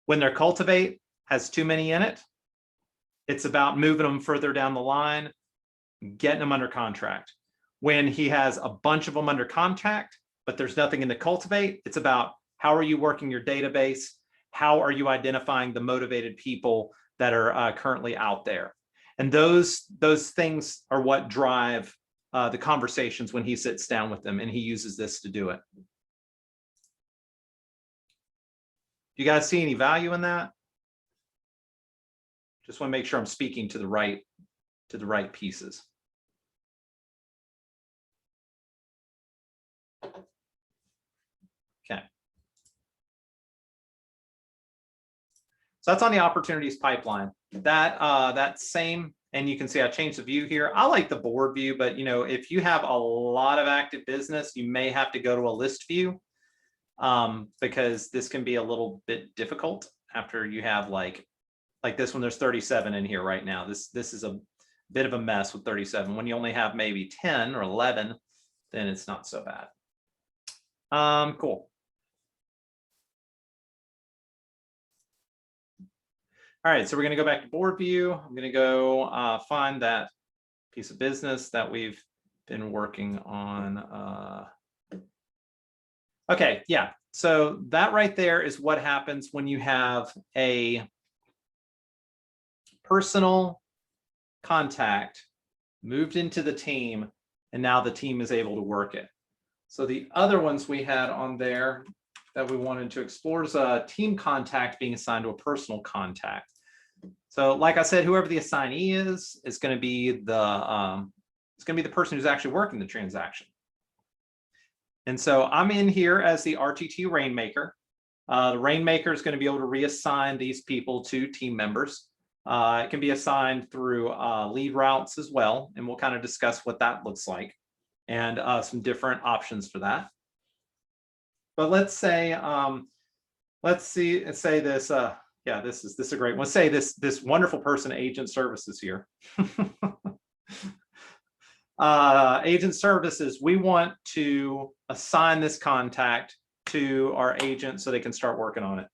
When their Cultivate has too many in it, it's about moving them further down the line, getting them under contract. When he has a bunch of them under contract, but there's nothing in the Cultivate, it's about how are you working your database? How are you identifying the motivated people that are currently out there? And those things are what drive the conversations when he sits down with them, and he uses this to do it. Do you guys see any value in that? Just want to make sure I'm speaking to the right pieces. Okay. So that's on the opportunities pipeline. That same, and you can see I changed the view here. I like the board view, but if you have a lot of active business, you may have to go to a list view because this can be a little bit difficult after you have like this one. There's 37 in here right now. This is a bit of a mess with 37. When you only have maybe 10 or 11, then it's not so bad. Cool. All right, so we're going to go back to board view. I'm going to go find that piece of business that we've been working on. Okay, yeah. So that right there is what happens when you have a personal contact moved into the team, and now the team is able to work it. So the other ones we had on there that we wanted to explore is a team contact being assigned to a personal contact. So like I said, whoever the assignee is going to be the person who's actually working the transaction. And so I'm in here as the RTT Rainmaker. The Rainmaker is going to be able to reassign these people to team members. It can be assigned through lead routes as well, and we'll kind of discuss what that looks like and some different options for that. But let's say, say this, yeah, this is a great one. Say this wonderful person, Agent Services here. Agent Services, we want to assign this contact to our agent so they can start working on it.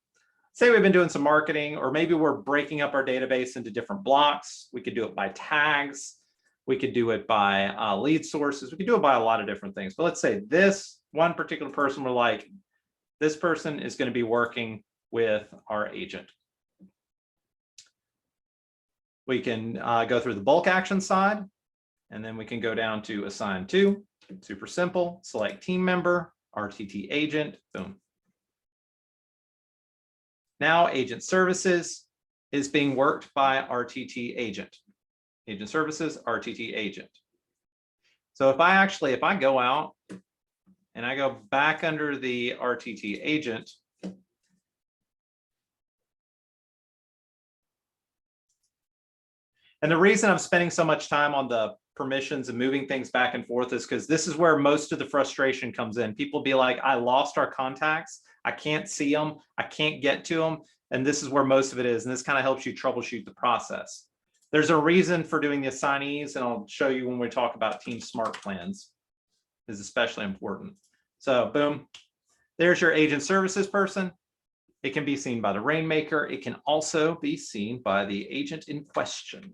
Say we've been doing some marketing, or maybe we're breaking up our database into different blocks. We could do it by tags. We could do it by lead sources. We could do it by a lot of different things. But let's say this one particular person, we're like, this person is going to be working with our agent. We can go through the bulk action side, and then we can go down to assign to. Super simple. Select team member, RTT agent, boom. Now Agent Services is being worked by RTT agent. Agent Services, RTT agent. So if I go out and I go back under the RTT agent, and the reason I'm spending so much time on the permissions and moving things back and forth is because this is where most of the frustration comes in. People be like, I lost our contacts. I can't see them. I can't get to them. And this is where most of it is. And this kind of helps you troubleshoot the process. There's a reason for doing the assignees, and I'll show you when we talk about Team Smart Plans. Is especially important. So boom, there's your Agent Services person. It can be seen by the Rainmaker. It can also be seen by the agent in question.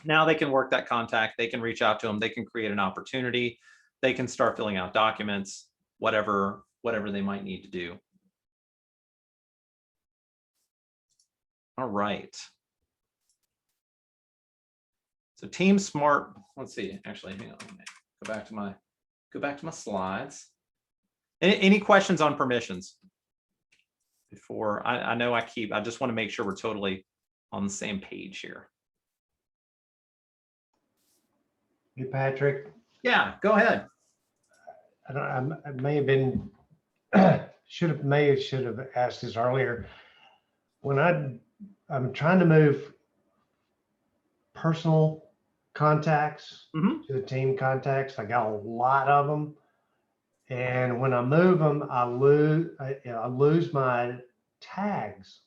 Now they can work that contact. They can reach out to them. They can create an opportunity. They can start filling out documents, whatever they might need to do. All right. So Team Smart, let's see, actually, hang on, go back to my slides. Any questions on permissions? Before, I know I just want to make sure we're totally on the same page here. Hey, Patrick. Yeah, go ahead. I may have been, should have asked this earlier. When I'm trying to move personal contacts to the team contacts, I got a lot of them. And when I move them, I lose my tags.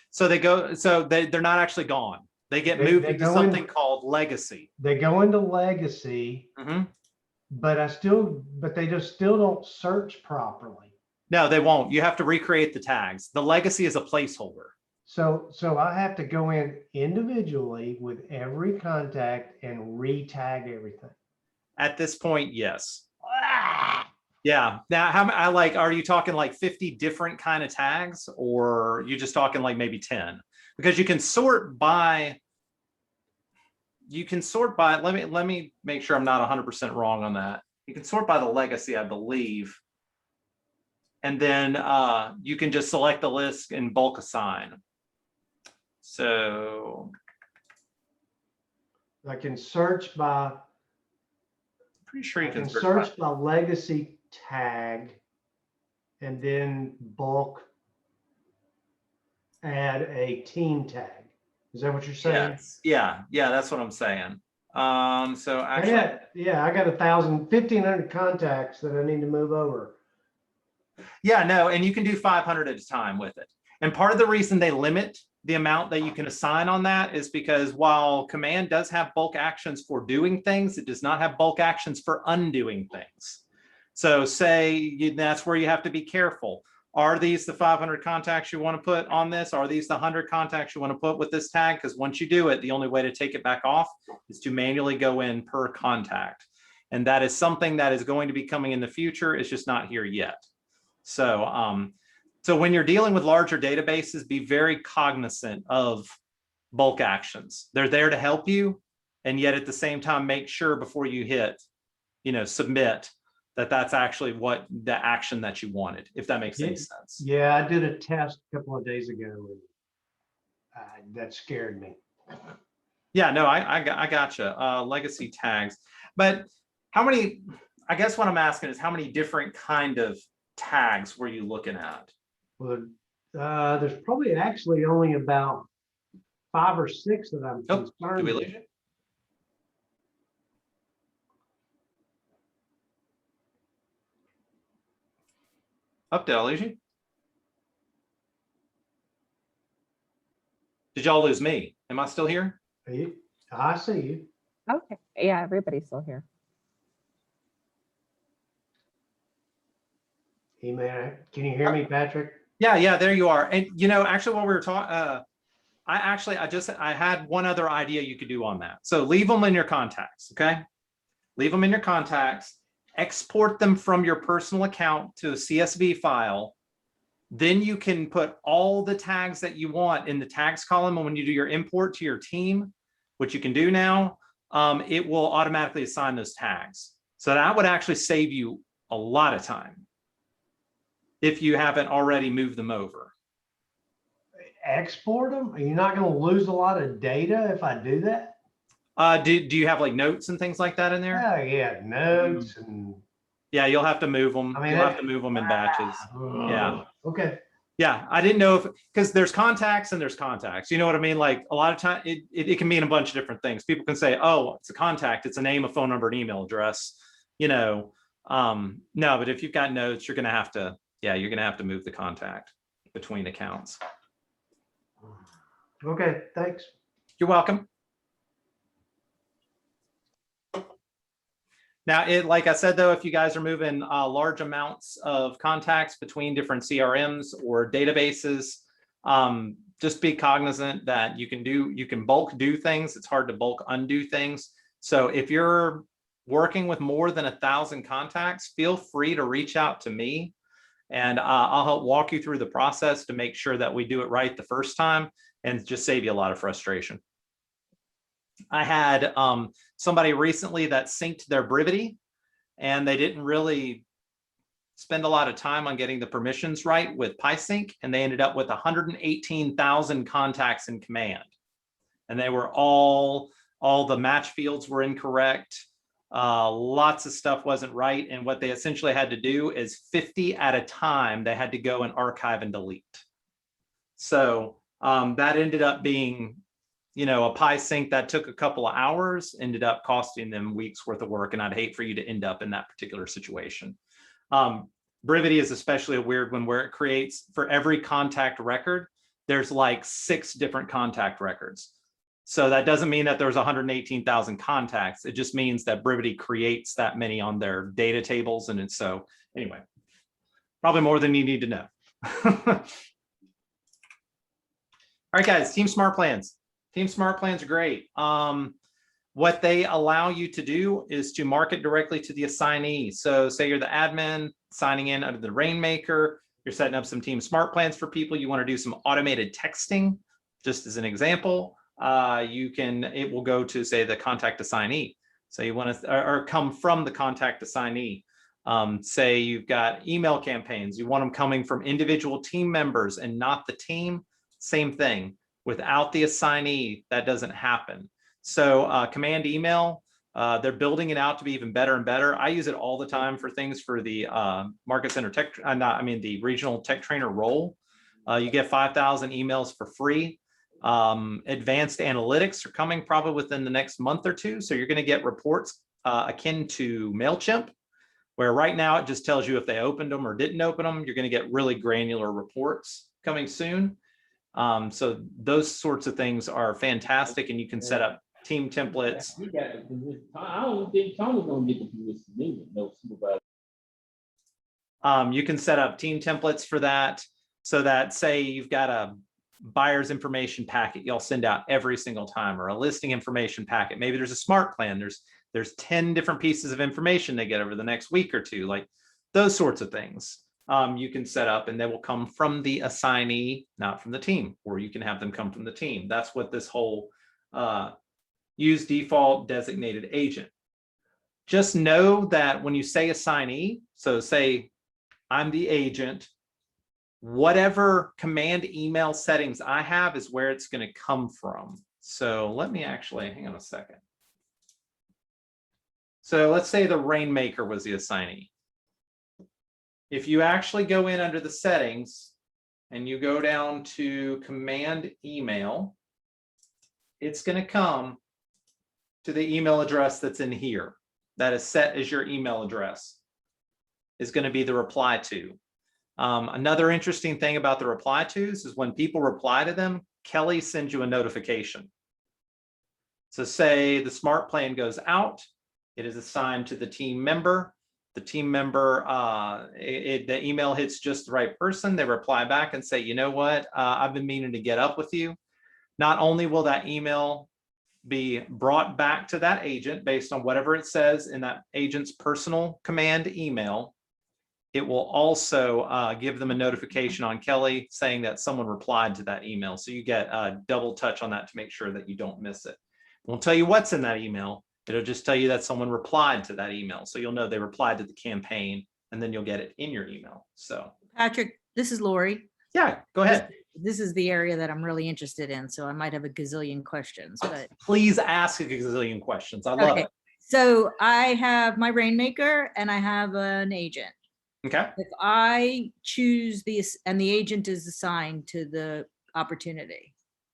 So they're not actually gone. They get moved into something called legacy. They go into legacy, but they just still don't search properly. No, they won't. You have to recreate the tags. The legacy is a placeholder. So I have to go in individually with every contact and re-tag everything. At this point, yes. Yeah. Now, are you talking like 50 different kind of tags, or are you just talking like maybe 10? Because you can sort by, let me make sure I'm not 100% wrong on that. You can sort by the legacy, I believe. And then you can just select the list and bulk assign. So I can search by, pretty sure you can search by legacy tag and then bulk add a team tag. Is that what you're saying? Yes. Yeah, that's what I'm saying. So actually, I got 1,500 contacts that I need to move over. Yeah, no, and you can do 500 at a time with it. And part of the reason they limit the amount that you can assign on that is because while Command does have bulk actions for doing things, it does not have bulk actions for undoing things. So that's where you have to be careful. Are these the 500 contacts you want to put on this? Are these the 100 contacts you want to put with this tag? Because once you do it, the only way to take it back off is to manually go in per contact. And that is something that is going to be coming in the future. It's just not here yet. So, so when you're dealing with larger databases, be very cognizant of bulk actions. They're there to help you, and yet at the same time, make sure before you hit submit, that's actually what the action that you wanted, if that makes any sense. Yeah, I did a test a couple of days ago, and that scared me. Yeah, no, I gotcha. Legacy tags, but how many? I guess what I'm asking is how many different kind of tags were you looking at? Well, there's probably actually only about 5 or 6 that I'm Oh, concerned do we with. lose you? Up, did I lose you? Did y'all lose me? Am I still here? I see you. Okay, yeah, everybody's still here. Hey, man, can you hear me, Patrick? Yeah, there you are. And actually, while we were talking, I had one other idea you could do on that. So leave them in your contacts, okay? Leave them in your contacts, export them from your personal account to a CSV file. Then you can put all the tags that you want in the tags column. And when you do your import to your team, which you can do now, it will automatically assign those tags. So that would actually save you a lot of time if you haven't already moved them over. Export them? Are you not going to lose a lot of data if I do that? Do you have like notes and things like that in there? Oh, yeah, notes and. Yeah, you'll have to move them. I mean, you'll have to move them in batches. Yeah. Okay. Yeah, I didn't know because there's contacts and there's contacts. You know what I mean? Like a lot of time, it can mean a bunch of different things. People can say, "Oh, it's a contact. It's a name, a phone number, an email address." No, but if you've got notes, you're gonna have to move the contact between accounts. Okay, thanks. You're welcome. Now, like I said, though, if you guys are moving large amounts of contacts between different CRMs or databases, just be cognizant that you can bulk do things. It's hard to bulk undo things. So if you're working with more than 1,000 contacts, feel free to reach out to me, and I'll help walk you through the process to make sure that we do it right the first time and just save you a lot of frustration. I had somebody recently that synced their Brivity, and they didn't really spend a lot of time on getting the permissions right with PySync, and they ended up with 118,000 contacts in command. And they were all the match fields were incorrect. Lots of stuff wasn't right. And what they essentially had to do is 50 at a time, they had to go and archive and delete. So that ended up being a PySync that took a couple of hours, ended up costing them weeks worth of work. And I'd hate for you to end up in that particular situation. Brivity is especially a weird one where it creates for every contact record, there's like 6 different contact records. So that doesn't mean that there's 118,000 contacts. It just means that Brivity creates that many on their data tables. And so anyway, probably more than you need to know. All right, guys, Team Smart Plans. Team Smart Plans are great. What they allow you to do is to market directly to the assignee. So say you're the admin signing in under the Rainmaker, you're setting up some Team Smart Plans for people. You want to do some automated texting, just as an example. It will go to, say, the contact assignee. So you want to, or come from the contact assignee. Say you've got email campaigns, you want them coming from individual team members and not the team, same thing. Without the assignee, that doesn't happen. So command email, they're building it out to be even better and better. I use it all the time for things for the Market Center Tech, the Regional Tech Trainer role. You get 5,000 emails for free. Advanced analytics are coming probably within the next month or two. So you're going to get reports akin to MailChimp, where right now it just tells you if they opened them or didn't open them. You're going to get really granular reports coming soon. So those sorts of things are fantastic, and you can set up team templates. I don't think Tony's gonna get to do this meeting, no supervisor. You can set up team templates for that, so that say you've got a buyer's information packet you'll send out every single time, or a listing information packet. Maybe there's a smart plan. There's 10 different pieces of information they get over the next week or two, like those sorts of things. You can set up, and they will come from the assignee, not from the team, or you can have them come from the team. That's what this whole use default designated agent just know that when you say assignee, so say I'm the agent, whatever command email settings I have is where it's going to come from. So let me actually, hang on a second. So let's say the Rainmaker was the assignee. If you actually go in under the settings and you go down to command email, it's going to come to the email address that's in here. That is set as your email address is going to be the reply to. Another interesting thing about the reply tos is when people reply to them, Kelly sends you a notification. So say the smart plan goes out, it is assigned to the team member. The team member, the email hits just the right person. They reply back and say, you know what, I've been meaning to get up with you. Not only will that email be brought back to that agent based on whatever it says in that agent's personal command email, it will also give them a notification on Kelly saying that someone replied to that email. So you get a double touch on that to make sure that you don't miss it. It won't tell you what's in that email. It'll just tell you that someone replied to that email. So you'll know they replied to the campaign, and then you'll get it in your email. So Patrick, this is Lori. yeah, go ahead. This is the area that I'm really interested in, so I might have a gazillion questions, but Please ask a gazillion questions. I love okay. it. So I have my Rainmaker and I have an agent. Okay. If I choose this and the agent is assigned to the opportunity,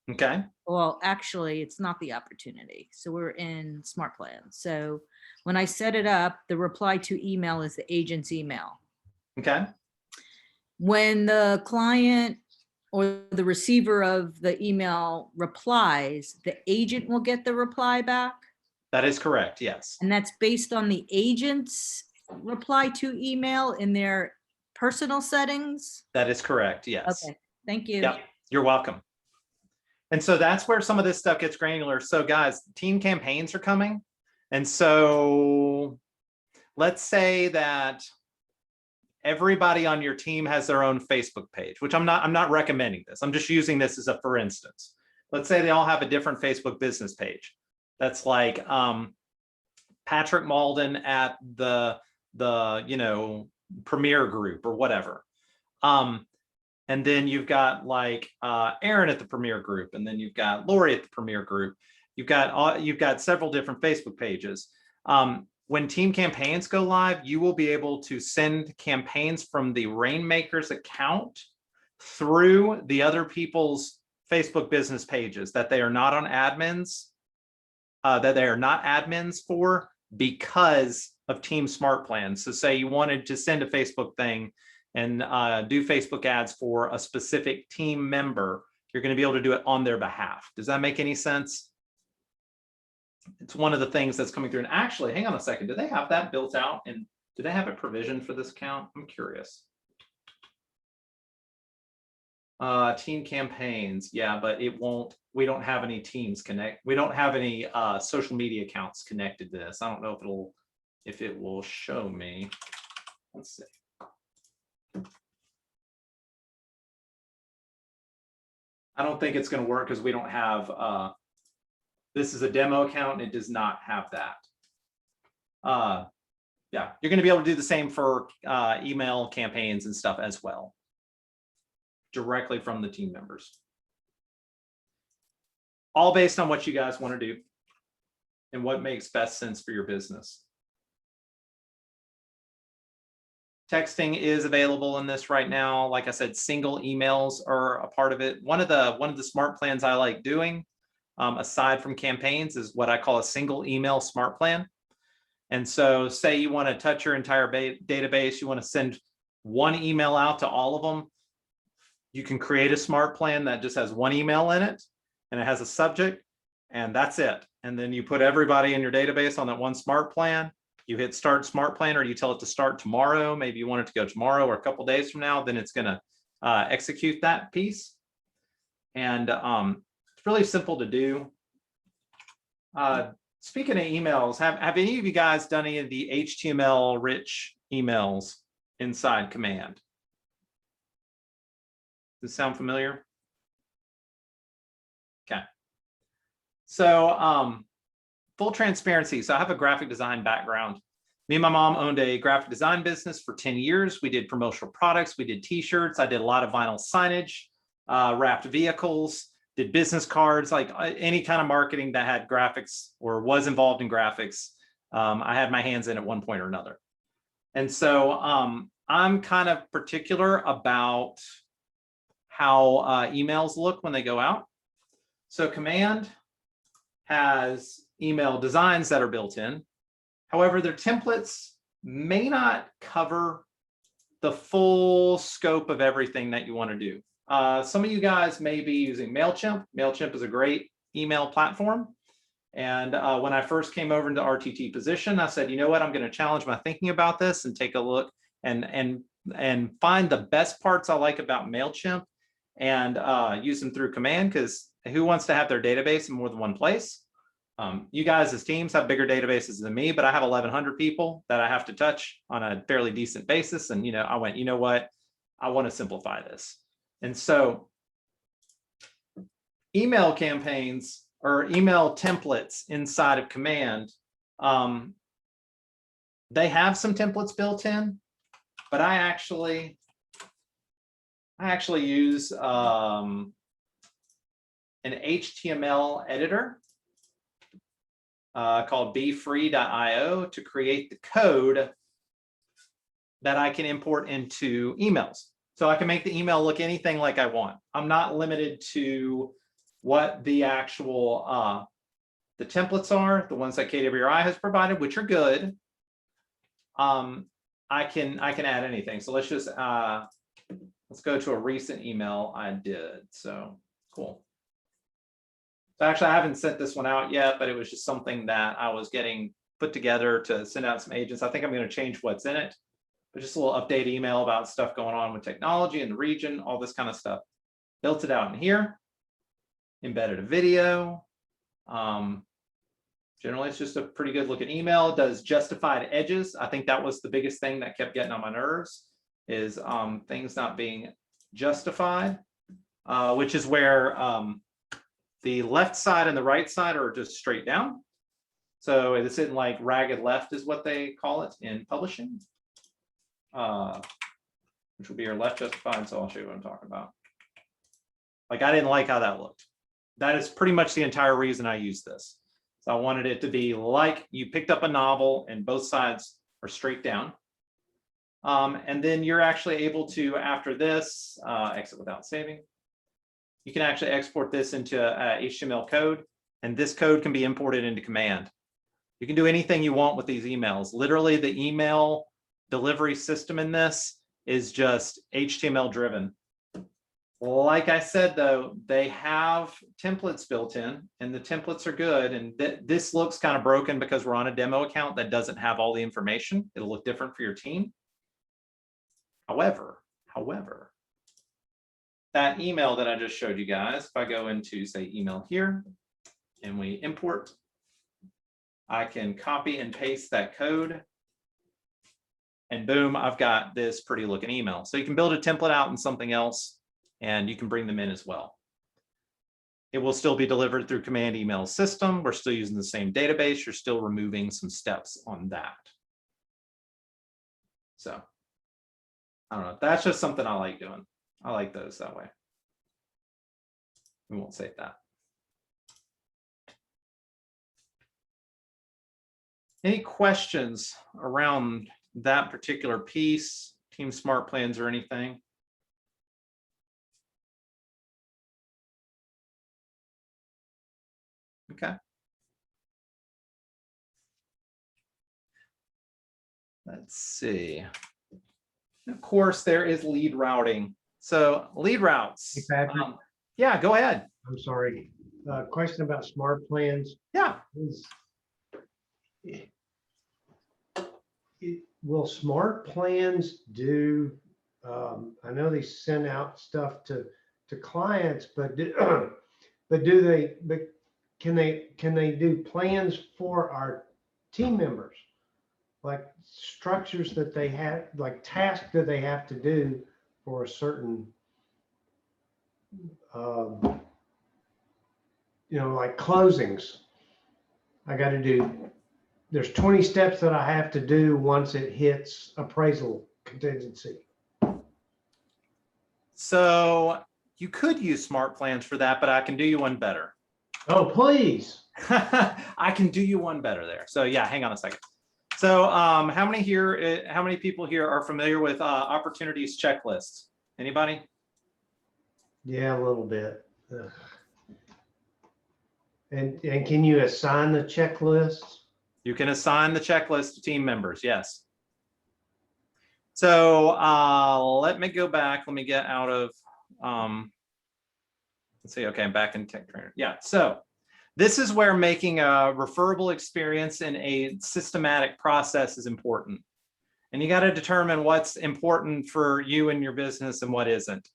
Okay. well, actually, it's not the opportunity. So we're in Smart Plan. So when I set it up, the reply to email is the agent's email. Okay. When the client or the receiver of the email replies, the agent will get the reply back. That is correct. Yes. And that's based on the agent's reply to email in their personal settings. That is correct. Yes. Okay, thank you. Yep. You're welcome. And so that's where some of this stuff gets granular. So guys, team campaigns are coming. And so let's say that everybody on your team has their own Facebook page, which I'm not recommending this. I'm just using this as a for instance. Let's say they all have a different Facebook business page. That's like Patrick Mauldin at the Premier Group or whatever. And then you've got like Aaron at the Premier Group, and then you've got Lori at the Premier Group. You've got several different Facebook pages. When team campaigns go live, you will be able to send campaigns from the Rainmaker's account through the other people's Facebook business pages that they are not on admins, that they are not admins for because of Team Smart Plans. So say you wanted to send a Facebook thing and do Facebook ads for a specific team member, you're going to be able to do it on their behalf. Does that make any sense? It's one of the things that's coming through. And actually, hang on a second. Do they have that built out? And do they have a provision for this account? I'm curious. Team campaigns. Yeah, but it won't. We don't have any teams connect. We don't have any social media accounts connected to this. I don't know if it will show me. Let's see. I don't think it's going to work because we don't have, this is a demo account and it does not have that. Yeah, you're going to be able to do the same for email campaigns and stuff as well, directly from the team members. All based on what you guys want to do and what makes best sense for your business. Texting is available in this right now. Like I said, single emails are a part of it. One of the smart plans I like doing, aside from campaigns, is what I call a single email smart plan. And so say you want to touch your entire database, you want to send one email out to all of them. You can create a smart plan that just has one email in it and it has a subject and that's it. And then you put everybody in your database on that one smart plan. You hit start smart plan or you tell it to start tomorrow. Maybe you want it to go tomorrow or a couple days from now, then it's going to execute that piece. And it's really simple to do. Speaking of emails, have any of you guys done any of the HTML rich emails inside Command? Does this sound familiar? Okay. So full transparency. So I have a graphic design background. Me and my mom owned a graphic design business for 10 years. We did promotional products. We did t-shirts. I did a lot of vinyl signage, wrapped vehicles, did business cards, like any kind of marketing that had graphics or was involved in graphics. I had my hands in at one point or another. And so I'm kind of particular about how emails look when they go out. So Command has email designs that are built in. However, their templates may not cover the full scope of everything that you want to do. Some of you guys may be using MailChimp. MailChimp is a great email platform. And when I first came over into RTT position, I said, you know what, I'm going to challenge my thinking about this and take a look and find the best parts I like about MailChimp and use them through Command, because who wants to have their database in more than one place? You guys as teams have bigger databases than me, but I have 1,100 people that I have to touch on a fairly decent basis. And, I went, you know what, I want to simplify this. And so email campaigns or email templates inside of Command, they have some templates built in, but I actually use an HTML editor called befree.io to create the code that I can import into emails. So I can make the email look anything like I want. I'm not limited to what the actual the templates are, the ones that KWRI has provided, which are good. I can add anything. So let's just let's go to a recent email I did. So cool. So actually, I haven't sent this one out yet, but it was just something that I was getting put together to send out some agents. I think I'm going to change what's in it, but just a little update email about stuff going on with technology in the region, all this kind of stuff. Built it out in here, embedded a video. Generally, it's just a pretty good looking email. It does justified edges. I think that was the biggest thing that kept getting on my nerves, is things not being justified, which is where the left side and the right side are just straight down. So it's in like ragged left is what they call it in publishing, which will be your left justified. So I'll show you what I'm talking about. Like, I didn't like how that looked. That is pretty much the entire reason I used this. So I wanted it to be like you picked up a novel and both sides are straight down. And then you're actually able to, after this, exit without saving. You can actually export this into HTML code, and this code can be imported into Command. You can do anything you want with these emails. Literally, the email delivery system in this is just HTML driven. Like I said, though, they have templates built in, and the templates are good. And this looks kind of broken because we're on a demo account that doesn't have all the information. It'll look different for your team. However, that email that I just showed you guys, if I go into, say, email here, and we import, I can copy and paste that code, and boom, I've got this pretty looking email. So you can build a template out in something else, and you can bring them in as well. It will still be delivered through Command email system. We're still using the same database. You're still removing some steps on that. So I don't know. That's just something I like doing. I like those that way. We won't save that. Any questions around that particular piece, Team Smart Plans or anything? Okay. Let's see. Of course, there is lead routing. So lead routes. Hey, Patrick. Yeah, go ahead. I'm sorry. Question about smart plans. Yeah. Will smart plans do, I know they send out stuff to clients, but can they do plans for our team members? Like structures that they have, like tasks that they have to do for a certain, like closings. I got to do there's 20 steps that I have to do once it hits appraisal contingency. So you could use smart plans for that, but I can do you one better. Oh, please. I can do you one better there. So yeah, hang on a second. So how many people here are familiar with opportunities checklists? Anybody? Yeah, a little bit. Ugh. And can you assign the checklists? You can assign the checklist to team members, yes. So let me go back. Let me get out of, let's see, okay, I'm back in Tech Trainer. Yeah, so this is where making a referable experience in a systematic process is important. And you got to determine what's important for you and your business and what isn't.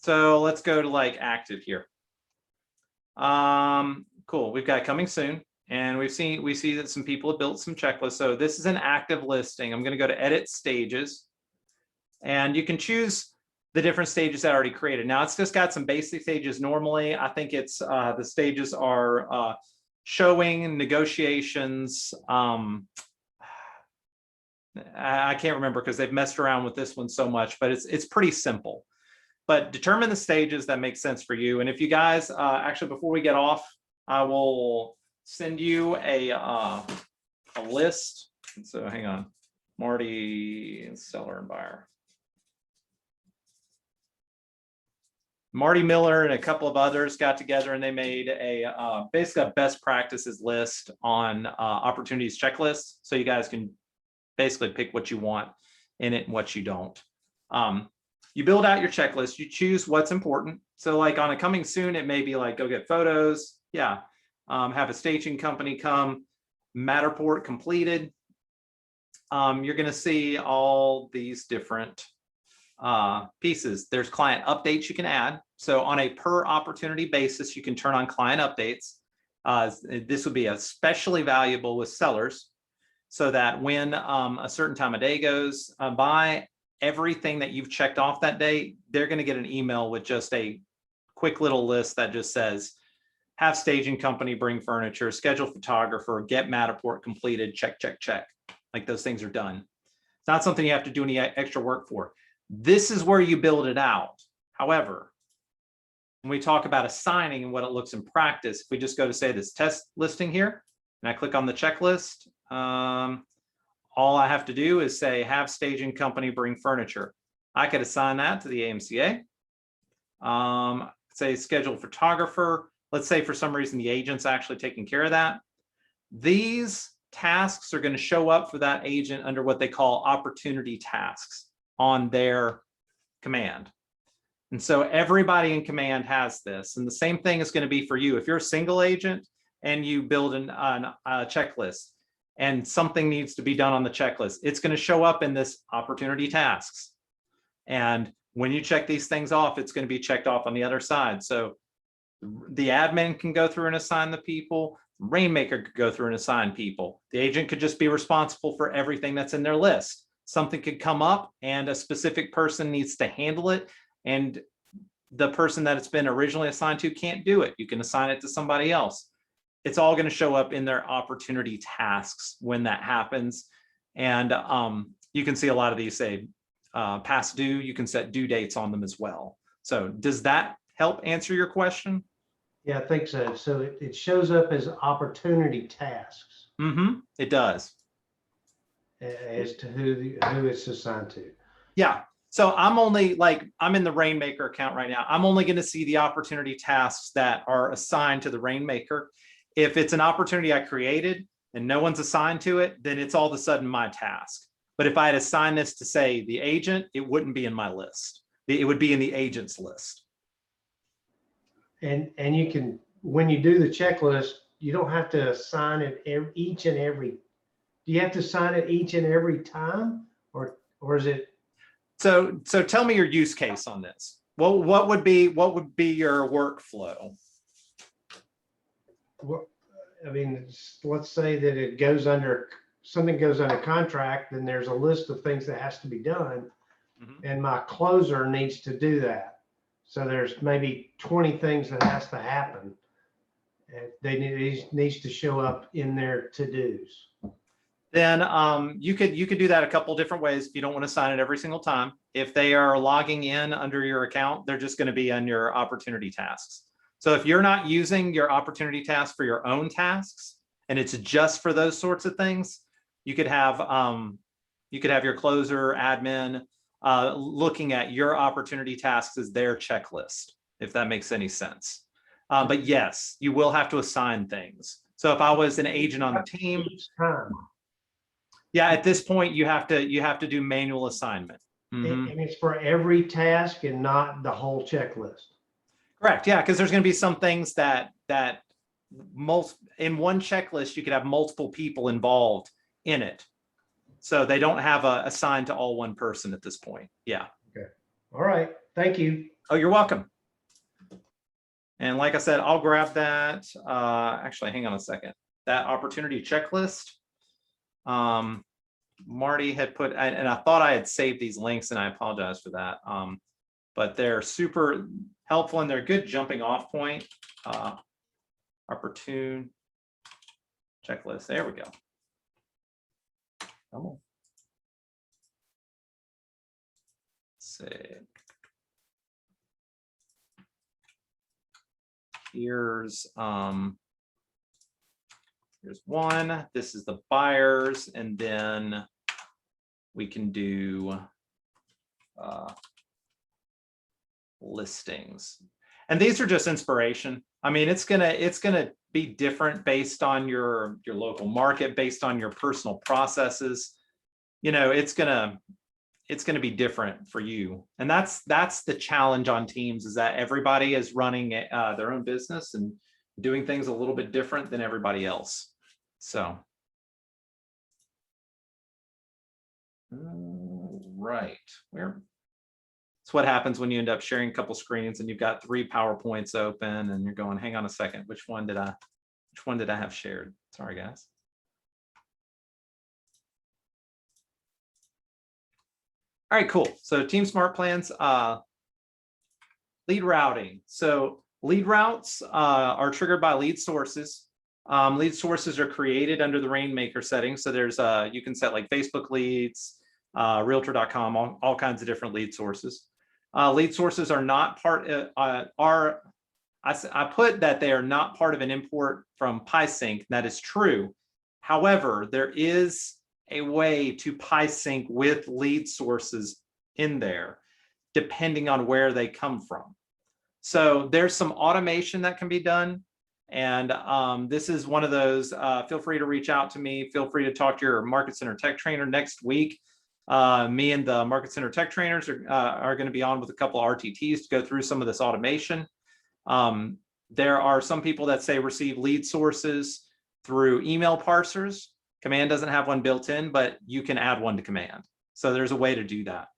So let's go to like active here. Cool, we've got coming soon. And we see that some people have built some checklists. So this is an active listing. I'm going to go to edit stages. And you can choose the different stages that I already created. Now it's just got some basic stages. Normally, I think it's the stages are showing, negotiations. I can't remember because they've messed around with this one so much, but it's pretty simple. But determine the stages that make sense for you. And if you guys, actually, before we get off, I will send you a list. So hang on, Marty, seller and buyer. Marty Miller and a couple of others got together and they made a basically a best practices list on opportunities checklist. So you guys can basically pick what you want in it and what you don't. You build out your checklist, you choose what's important. So like on a coming soon, it may be like, go get photos. Yeah. Have a staging company come, Matterport completed. You're going to see all these different pieces. There's client updates you can add. So on a per opportunity basis, you can turn on client updates. This would be especially valuable with sellers so that when a certain time of day goes by, everything that you've checked off that day, they're going to get an email with just a quick little list that just says, have staging company bring furniture, schedule photographer, get Matterport completed, check, check, check. Like those things are done. It's not something you have to do any extra work for. This is where you build it out. However, when we talk about assigning and what it looks in practice, if we just go to say this test listing here, and I click on the checklist, all I have to do is say, have staging company bring furniture. I could assign that to the AMCA. Say schedule photographer. Let's say for some reason the agent's actually taking care of that. These tasks are going to show up for that agent under what they call opportunity tasks on their command. And so everybody in command has this. And the same thing is going to be for you. If you're a single agent and you build a checklist and something needs to be done on the checklist, it's going to show up in this opportunity tasks. And when you check these things off, it's going to be checked off on the other side. So the admin can go through and assign the people. Rainmaker could go through and assign people. The agent could just be responsible for everything that's in their list. Something could come up and a specific person needs to handle it. And the person that it's been originally assigned to can't do it. You can assign it to somebody else. It's all going to show up in their opportunity tasks when that happens. And you can see a lot of these say past due. You can set due dates on them as well. So does that help answer your question? Yeah, I think so. So it shows up as opportunity tasks. Mm-hmm. It does. As to who it's assigned to. Yeah. So I'm in the Rainmaker account right now. I'm only going to see the opportunity tasks that are assigned to the Rainmaker. If it's an opportunity I created and no one's assigned to it, then it's all of a sudden my task. But if I had assigned this to say the agent, it wouldn't be in my list. It would be in the agent's list. And you can, when you do the checklist, you don't have to assign it each and every. Do you have to sign it each and every time, or is it? So tell me your use case on this. Well, what would be your workflow? I mean, let's say that it goes under, something goes under contract, then there's a list of things that has to be done. Mm-hmm. And my closer needs to do that. So there's maybe 20 things that has to happen. needs to show up in their to-dos. Then you could do that a couple different ways if you don't want to sign it every single time. If they are logging in under your account, they're just going to be on your opportunity tasks. So if you're not using your opportunity tasks for your own tasks and it's just for those sorts of things, you could have your closer admin looking at your opportunity tasks as their checklist, if that makes any sense. But yes, you will have to assign things. So if I was an agent on the team, yeah, at this point you have to do manual assignment. Mhm. And it's for every task and not the whole checklist. Correct. Yeah, because there's going to be some things that in one checklist you could have multiple people involved in it, so they don't have assigned to all one person at this point. Yeah. Okay. All right. Thank you. Oh, you're welcome. And like I said, I'll grab that. Actually, hang on a second. That opportunity checklist. Marty had put, and I thought I had saved these links, and I apologize for that. But they're super helpful and they're a good jumping off point. Opportune checklist. There we go. Come on. Let's see. Here's one. This is the buyers, and then we can do listings. And these are just inspiration. I mean, it's gonna be different based on your local market, based on your personal processes. You know, it's gonna be different for you. And that's the challenge on teams, is that everybody is running their own business and doing things a little bit different than everybody else. So, right, it's what happens when you end up sharing a couple screens and you've got 3 PowerPoints open and you're going, hang on a second, which one did I have shared? Sorry, guys. All right, cool. So Team Smart Plans, lead routing. So lead routes are triggered by lead sources. Lead sources are created under the Rainmaker settings. So there's you can set like Facebook leads, realtor.com, all kinds of different lead sources. Lead sources are not part I put that they are not part of an import from PySync. That is true. However, there is a way to PySync with lead sources in there, depending on where they come from. So there's some automation that can be done. And this is one of those, feel free to reach out to me. Feel free to talk to your Market Center Tech Trainer next week. Me and the Market Center Tech Trainers are going to be on with a couple of RTTs to go through some of this automation. There are some people that say receive lead sources through email parsers. Command doesn't have one built in, but you can add one to Command. So there's a way to do that.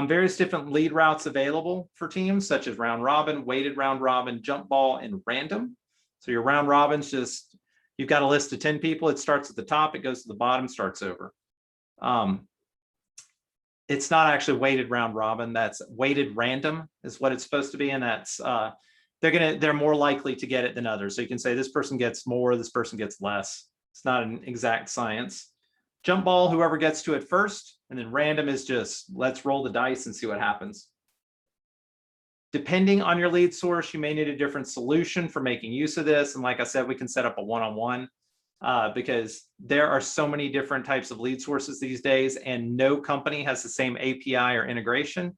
Various different lead routes available for teams, such as round robin, weighted round robin, jump ball, and random. So your round robin's just, you've got a list of 10 people. It starts at the top, it goes to the bottom, starts over. It's not actually weighted round robin. That's weighted random is what it's supposed to be. And that's, they're more likely to get it than others. So you can say this person gets more, this person gets less. It's not an exact science. Jump ball, whoever gets to it first, and then random is just, let's roll the dice and see what happens. Depending on your lead source, you may need a different solution for making use of this. And like I said, we can set up a one-on-one because there are so many different types of lead sources these days, and no company has the same API or integration.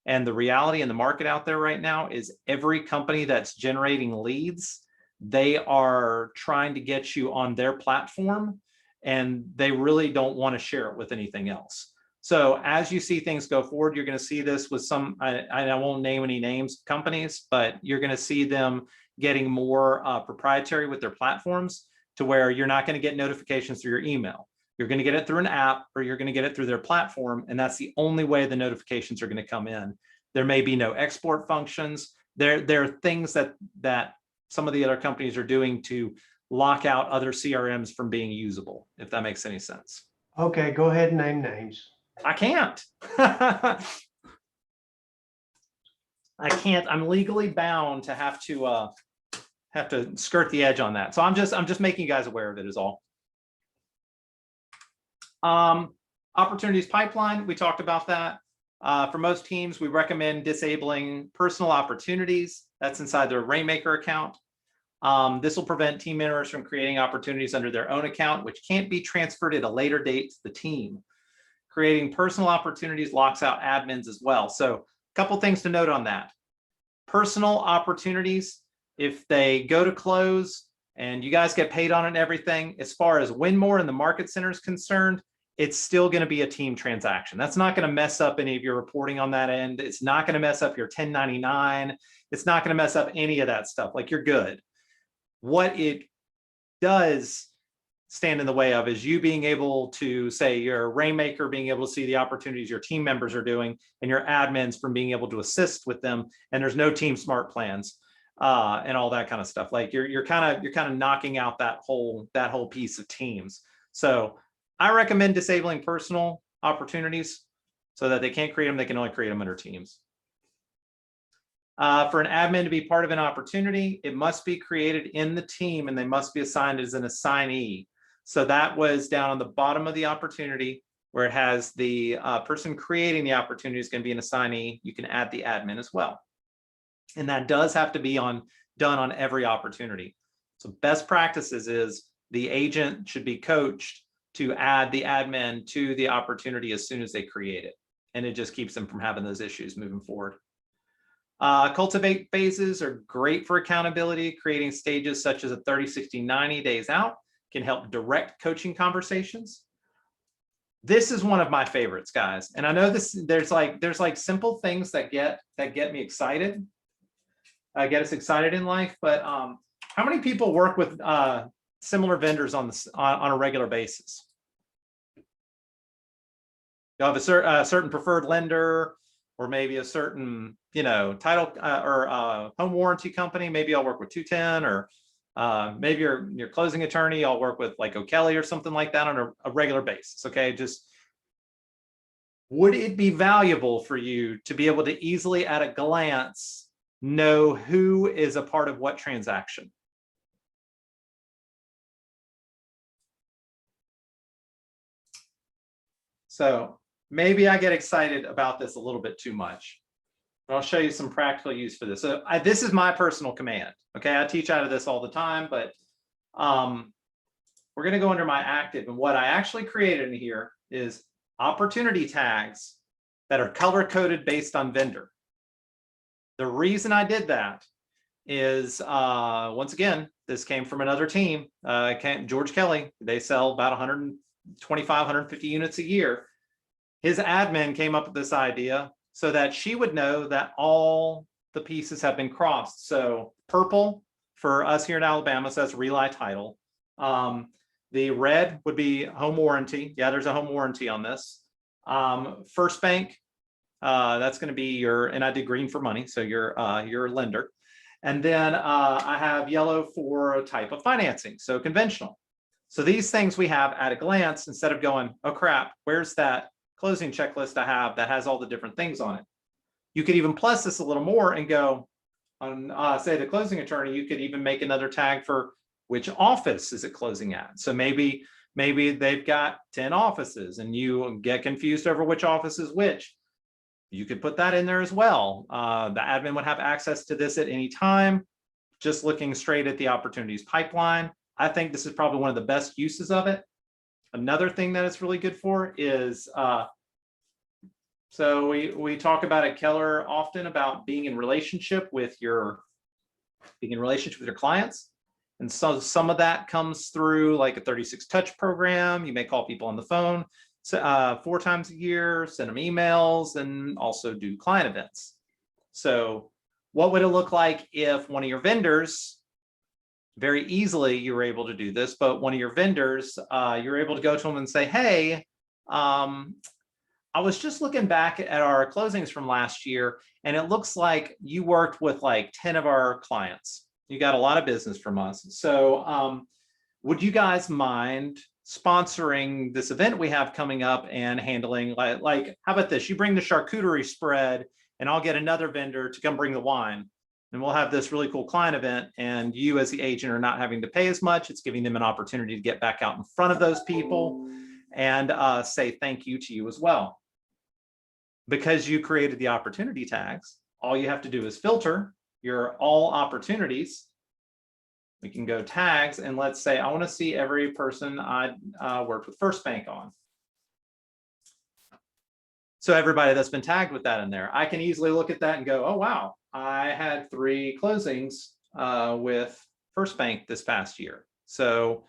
And the reality in the market out there right now is every company that's generating leads, they are trying to get you on their platform, and they really don't want to share it with anything else. So as you see things go forward, you're going to see this with some, I won't name any names, companies, but you're going to see them getting more proprietary with their platforms, to where you're not going to get notifications through your email. You're going to get it through an app, or you're going to get it through their platform. And that's the only way the notifications are going to come in. There may be no export functions. There are things that some of the other companies are doing to lock out other CRMs from being usable, if that makes any sense. Okay, go ahead and name names. I can't. I can't. I'm legally bound to have have to skirt the edge on that. So I'm just making you guys aware of it is all. Opportunities pipeline, we talked about that. For most teams, we recommend disabling personal opportunities. That's inside their Rainmaker account. This will prevent team members from creating opportunities under their own account, which can't be transferred at a later date to the team. Creating personal opportunities locks out admins as well. So a couple things to note on that. Personal opportunities, if they go to close and you guys get paid on it and everything, as far as win more and the market center is concerned, it's still going to be a team transaction. That's not going to mess up any of your reporting on that end. It's not going to mess up your 1099. It's not going to mess up any of that stuff. Like, you're good. What it does stand in the way of is you being able to say your Rainmaker being able to see the opportunities your team members are doing, and your admins from being able to assist with them. And there's no team smart plans and all that kind of stuff. Like, you're kind of knocking out that whole piece of teams. So I recommend disabling personal opportunities so that they can't create them. They can only create them under teams. For an admin to be part of an opportunity, it must be created in the team and they must be assigned as an assignee. So that was down on the bottom of the opportunity where it has the person creating the opportunity is going to be an assignee. You can add the admin as well. And that does have to be done on every opportunity. So best practices is the agent should be coached to add the admin to the opportunity as soon as they create it. And it just keeps them from having those issues moving forward. Cultivate phases are great for accountability. Creating stages such as a 30, 60, 90 days out can help direct coaching conversations. This is one of my favorites, guys. And I know there's like simple things that get me excited, get us excited in life. But how many people work with similar vendors on a regular basis? You have a certain preferred lender, or maybe a certain, title or home warranty company. Maybe I'll work with 210, or maybe your closing attorney, I'll work with like O'Kelly or something like that on a regular basis. Okay, just would it be valuable for you to be able to easily at a glance know who is a part of what transaction? So maybe I get excited about this a little bit too much, but I'll show you some practical use for this. So this is my personal command. Okay, I teach out of this all the time, but we're going to go under my active, and what I actually created in here is opportunity tags that are color coded based on vendor. The reason I did that is once again, this came from another team, George Kelly. They sell about 125, 150 units a year. His admin came up with this idea so that she would know that all the pieces have been crossed. So purple for us here in Alabama, so that's Rely Title. The red would be home warranty. Yeah, there's a home warranty on this. First Bank, that's going to be your, and I did green for money, so your lender. And then I have yellow for a type of financing, so conventional. So these things we have at a glance, instead of going, oh crap, where's that closing checklist I have that has all the different things on it? You could even plus this a little more and go on, say the closing attorney, you could even make another tag for which office is it closing at. So maybe they've got 10 offices and you get confused over which office is which. You could put that in there as well. The admin would have access to this at any time, just looking straight at the opportunities pipeline. I think this is probably one of the best uses of it. Another thing that it's really good for is, so we talk about at Keller often about being in relationship with your clients. And so some of that comes through like a 36 touch program. You may call people on the phone 4 times a year, send them emails, and also do client events. So what would it look like if one of your vendors, very easily you were able to do this, but one of your vendors, you're able to go to them and say, hey, I was just looking back at our closings from last year, and it looks like you worked with like 10 of our clients. You got a lot of business from us. So would you guys mind sponsoring this event we have coming up and handling like how about this? You bring the charcuterie spread and I'll get another vendor to come bring the wine. and we'll have this really cool client event, and you as the agent are not having to pay as much. It's giving them an opportunity to get back out in front of those people and say thank you to you as well. Because you created the opportunity tags, all you have to do is filter your all opportunities. We can go tags, and let's say I want to see every person I worked with First Bank on. So everybody that's been tagged with that in there, I can easily look at that and go, oh, wow, I had 3 closings with First Bank this past year. So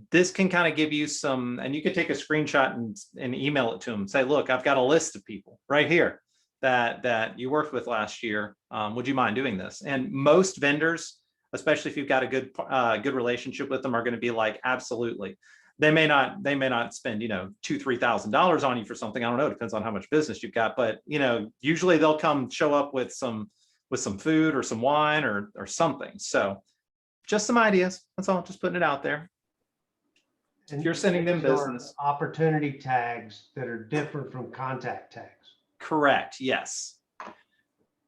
this can kind of give you some, and you can take a screenshot and email it to them. Say, look, I've got a list of people right here that you worked with last year. Would you mind doing this? And most vendors, especially if you've got a good relationship with them, are going to be like, absolutely. They may not spend, $2,000-$3,000 on you for something. I don't know. It depends on how much business you've got, but usually they'll come show up with some food or some wine or something. So just some ideas. That's all. Just putting it out there. And you're sending them these are business. Opportunity tags that are different from contact tags. Correct. Yes.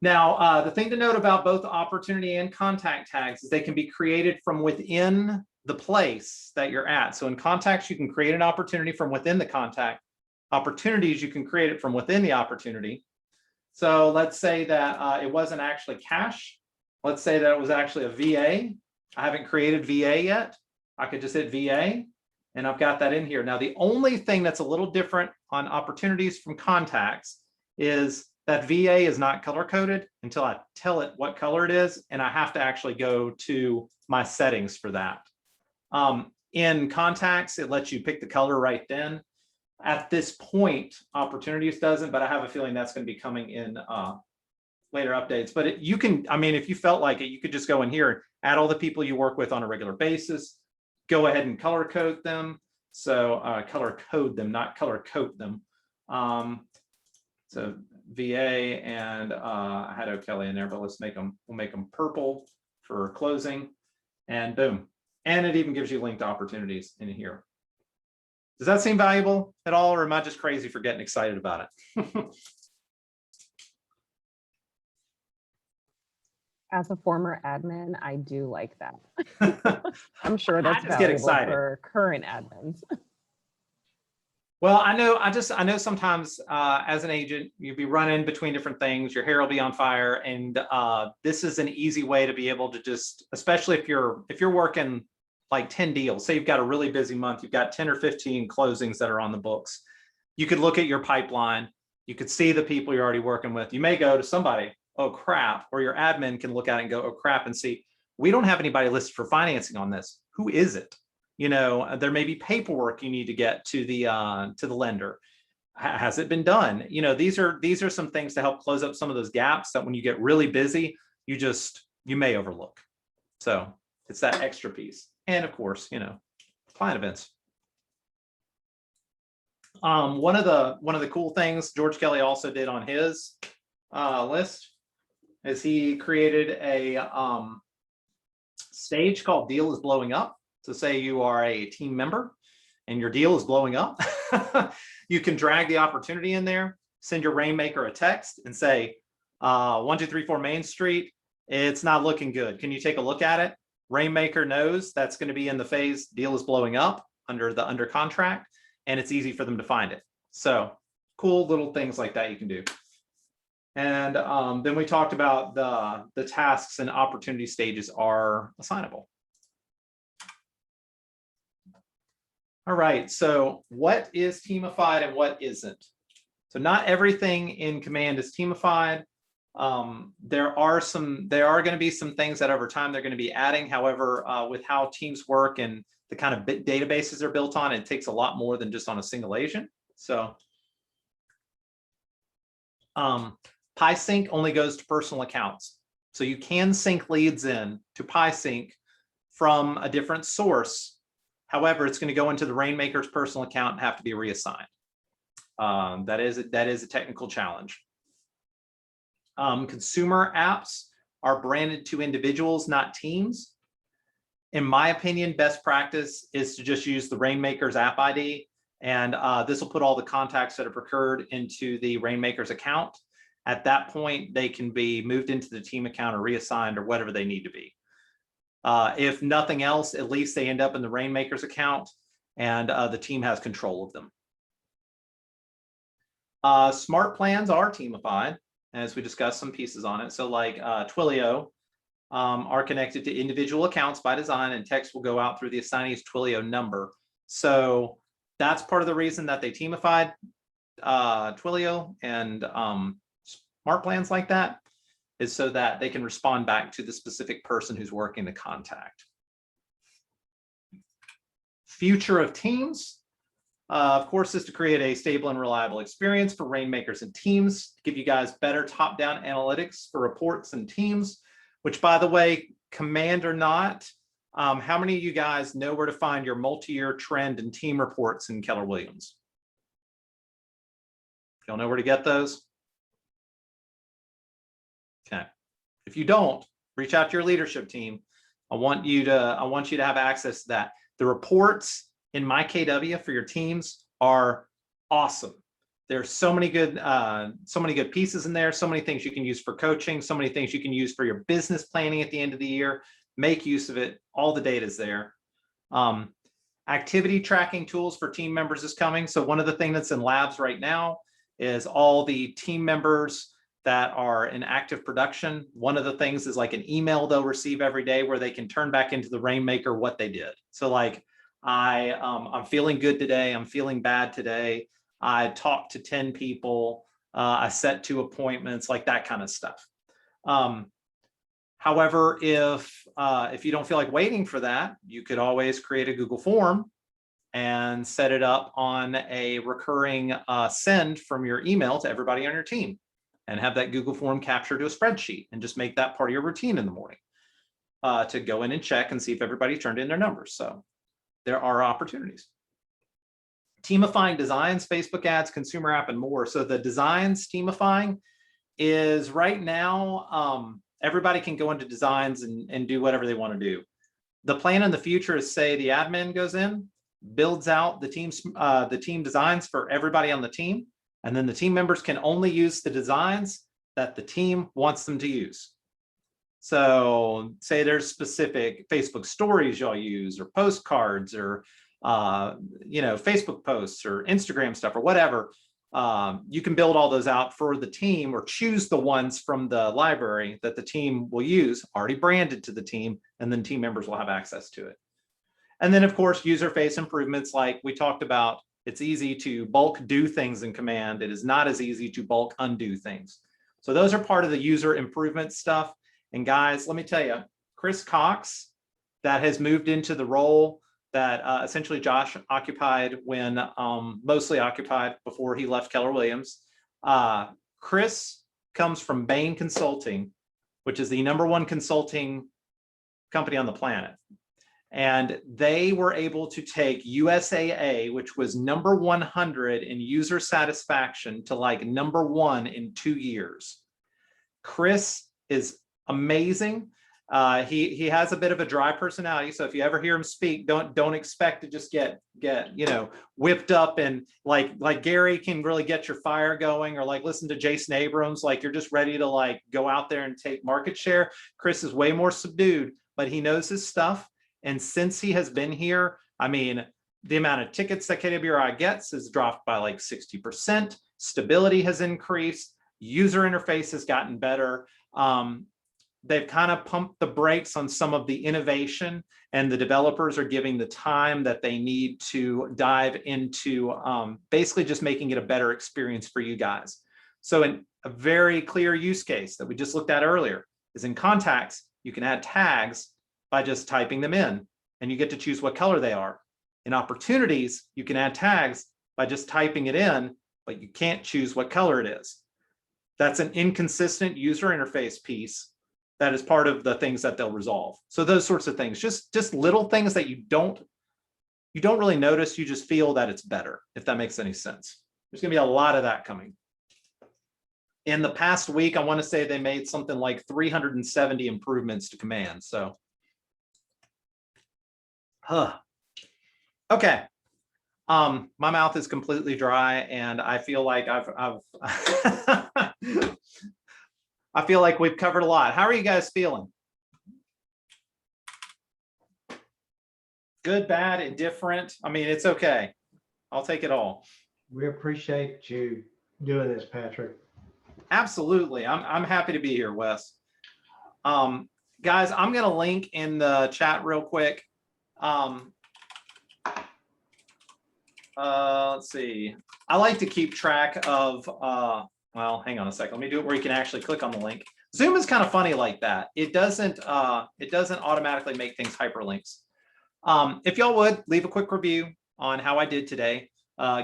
Now, the thing to note about both opportunity and contact tags is they can be created from within the place that you're at. So in contacts, you can create an opportunity from within the contact. Opportunities, you can create it from within the opportunity. So let's say that it wasn't actually cash. Let's say that it was actually a VA. I haven't created VA yet. I could just hit VA. And I've got that in here. Now, the only thing that's a little different on opportunities from contacts is that VA is not color coded until I tell it what color it is. And I have to actually go to my settings for that. In contacts, it lets you pick the color right then. At this point, opportunities doesn't, but I have a feeling that's going to be coming in later updates. But you can, if you felt like it, you could just go in here, add all the people you work with on a regular basis. Go ahead and color code them. So color code them, not color code them. So VA and I had O'Kelly in there, but we'll make them purple for closing, and boom. And it even gives you linked opportunities in here. Does that seem valuable at all, or am I just crazy for getting excited about it? As a former admin, I do like that. I'm sure that's I just get valuable excited. for current admins. Well, I know sometimes as an agent, you'll be running between different things, your hair will be on fire. And this is an easy way to be able to just, especially if you're working like 10 deals, say you've got a really busy month, you've got 10 or 15 closings that are on the books. You could look at your pipeline. You could see the people you're already working with. You may go to somebody, oh crap, or your admin can look at it and go, oh crap, and see, we don't have anybody listed for financing on this. Who is it? There may be paperwork you need to get to the lender. Has it been done? These are some things to help close up some of those gaps that when you get really busy, you may overlook. So it's that extra piece. And of course, client events. One of the cool things George Kelly also did on his list is he created a stage called Deal is Blowing Up. So say you are a team member and your deal is blowing up. You can drag the opportunity in there, send your Rainmaker a text and say, 1234 Main Street, it's not looking good. Can you take a look at it? Rainmaker knows that's going to be in the phase deal is blowing up under contract, and it's easy for them to find it. So cool little things like that you can do. And then we talked about the tasks and opportunity stages are assignable. All right, so what is teamified and what isn't? So not everything in Command is teamified. There are going to be some things that over time they're going to be adding. However, with how teams work and the kind of databases they're built on, it takes a lot more than just on a single agent. So PySync only goes to personal accounts. So you can sync leads in to PySync from a different source. However, it's going to go into the Rainmaker's personal account and have to be reassigned. That is a technical challenge. Consumer apps are branded to individuals, not teams. In my opinion, best practice is to just use the Rainmaker's app ID, and this will put all the contacts that have occurred into the Rainmaker's account. At that point, they can be moved into the team account or reassigned or whatever they need to be. If nothing else, at least they end up in the Rainmakers account and the team has control of them. Smart plans are teamified, as we discussed some pieces on it. So like Twilio are connected to individual accounts by design, and text will go out through the assignee's Twilio number. So that's part of the reason that they teamified Twilio and smart plans like that, is so that they can respond back to the specific person who's working the contact. Future of teams, of course, is to create a stable and reliable experience for Rainmakers and teams, to give you guys better top-down analytics for reports and teams, which, by the way, command or not, how many of you guys know where to find your multi-year trend and team reports in Keller Williams? Y'all know where to get those? Okay. If you don't, reach out to your leadership team. I want you to have access to that. The reports in my KW for your teams are awesome. There's so many good pieces in there, so many things you can use for coaching, so many things you can use for your business planning at the end of the year. Make use of it. All the data is there. Activity tracking tools for team members is coming. So one of the things that's in labs right now is all the team members that are in active production. One of the things is like an email they'll receive every day where they can turn back into the Rainmaker what they did. So like, I'm feeling good today. I'm feeling bad today. I talked to 10 people. I set 2 appointments, like that kind of stuff. However, if you don't feel like waiting for that, you could always create a Google form and set it up on a recurring send from your email to everybody on your team, and have that Google form captured to a spreadsheet, and just make that part of your routine in the morning to go in and check and see if everybody turned in their numbers. So there are opportunities. Teamifying designs, Facebook ads, consumer app, and more. So the designs teamifying is right now, everybody can go into designs and do whatever they want to do. The plan in the future is, say the admin goes in, builds out the team designs for everybody on the team, and then the team members can only use the designs that the team wants them to use. So say there's specific Facebook stories y'all use, or postcards, or Facebook posts, or Instagram stuff, or whatever. You can build all those out for the team, or choose the ones from the library that the team will use, already branded to the team, and then team members will have access to it. And then, of course, user face improvements, like we talked about. It's easy to bulk do things in command. It is not as easy to bulk undo things. So those are part of the user improvement stuff. And guys, let me tell you, Chris Cox, that has moved into the role that essentially Josh occupied when mostly occupied before he left Keller Williams. Chris comes from Bain Consulting, which is the #1 consulting company on the planet. And they were able to take USAA, which was number 100 in user satisfaction, to like #1 in 2 years. Chris is amazing. He has a bit of a dry personality, so if you ever hear him speak, don't expect to just get whipped up, and like Gary can really get your fire going, or like listen to Jason Abrams, like you're just ready to like go out there and take market share. Chris is way more subdued, but he knows his stuff. And since he has been here, I mean, the amount of tickets that KWRI gets has dropped by like 60%. Stability has increased. User interface has gotten better. They've kind of pumped the brakes on some of the innovation, and the developers are giving the time that they need to dive into basically just making it a better experience for you guys. So a very clear use case that we just looked at earlier is in contacts, you can add tags by just typing them in, and you get to choose what color they are. In opportunities, you can add tags by just typing it in, but you can't choose what color it is. That's an inconsistent user interface piece that is part of the things that they'll resolve. So those sorts of things, just little things that you don't really notice, you just feel that it's better, if that makes any sense. There's gonna be a lot of that coming. In the past week, I wanna say they made something like 370 improvements to command, so. Okay, My mouth is completely dry, and I feel like I've I feel like we've covered a lot. How are you guys feeling? Good, bad, indifferent? I mean, it's okay. I'll take it all. We appreciate you doing this, Patrick. Absolutely. I'm happy to be here, Wes. Guys, I'm going to link in the chat real quick. Let's see. I like to keep track of, well, hang on a second. Let me do it where you can actually click on the link. Zoom is kind of funny like that. It doesn't automatically make things hyperlinks. If y'all would leave a quick review on how I did today.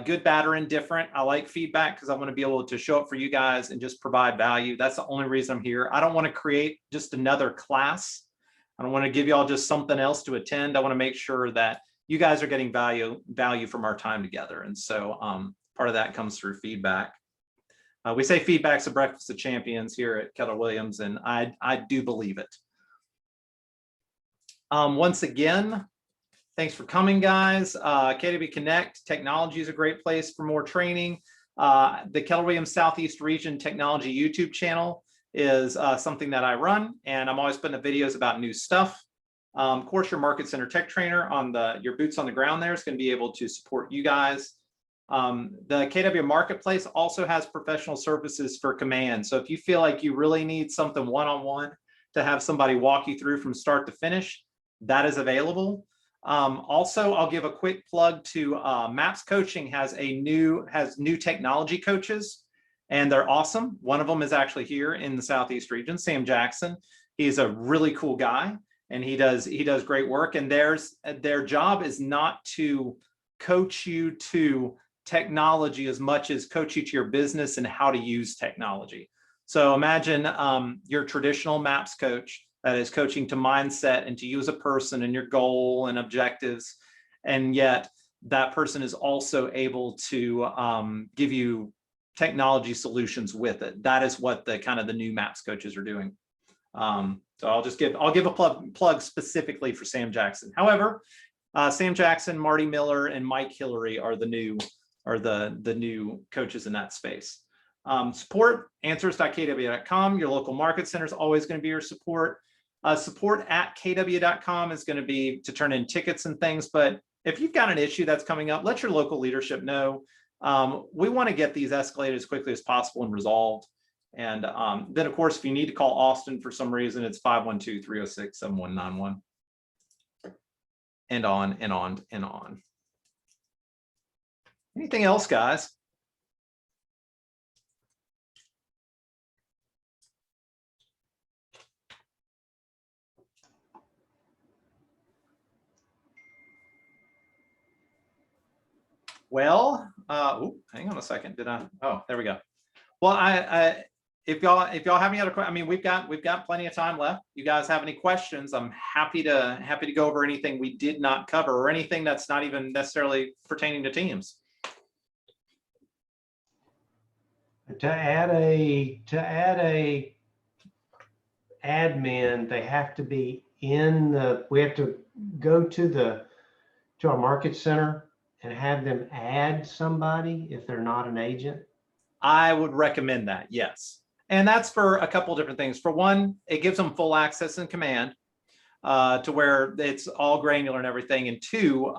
Good, bad, or indifferent. I like feedback because I want to be able to show up for you guys and just provide value. That's the only reason I'm here. I don't want to create just another class. I don't want to give y'all just something else to attend. I want to make sure that you guys are getting value from our time together. And so part of that comes through feedback. We say feedback's a breakfast of champions here at Keller Williams, and I do believe it. Once again, thanks for coming, guys. KW Connect Technology is a great place for more training. The Keller Williams Southeast Region Technology YouTube channel is something that I run, and I'm always putting up videos about new stuff. Of course, your Market Center Tech Trainer on your boots on the ground there is going to be able to support you guys. The KW Marketplace also has professional services for command. So if you feel like you really need something one-on-one to have somebody walk you through from start to finish, that is available. Also, I'll give a quick plug to MAPS Coaching has new technology coaches, and they're awesome. One of them is actually here in the Southeast region, Sam Jackson. He's a really cool guy, and he does great work. And their job is not to coach you to technology as much as coach you to your business and how to use technology. So imagine your traditional MAPS coach that is coaching to mindset and to you as a person and your goal and objectives. And yet that person is also able to give you technology solutions with it. That is what the kind of the new MAPS coaches are doing. So I'll give a plug specifically for Sam Jackson. However, Sam Jackson, Marty Miller, and Mike Hillary are the new coaches in that space. Support, answers.kw.com. Your local market center is always going to be your support. Support at kw.com is going to be to turn in tickets and things. But if you've got an issue that's coming up, let your local leadership know. We want to get these escalated as quickly as possible and resolved. And then, of course, if you need to call Austin for some reason, it's 512-306-7191. And on and on and on. Anything else, guys? Well, hang on a second. Oh, there we go. Well, if y'all have any other questions, I mean, we've got plenty of time left. You guys have any questions? I'm happy to go over anything we did not cover or anything that's not even necessarily pertaining to teams. To add a admin, they have to be we have to go to our market center and have them add somebody if they're not an agent. I would recommend that, yes. And that's for a couple different things. For one, it gives them full access and command to where it's all granular and everything. And two,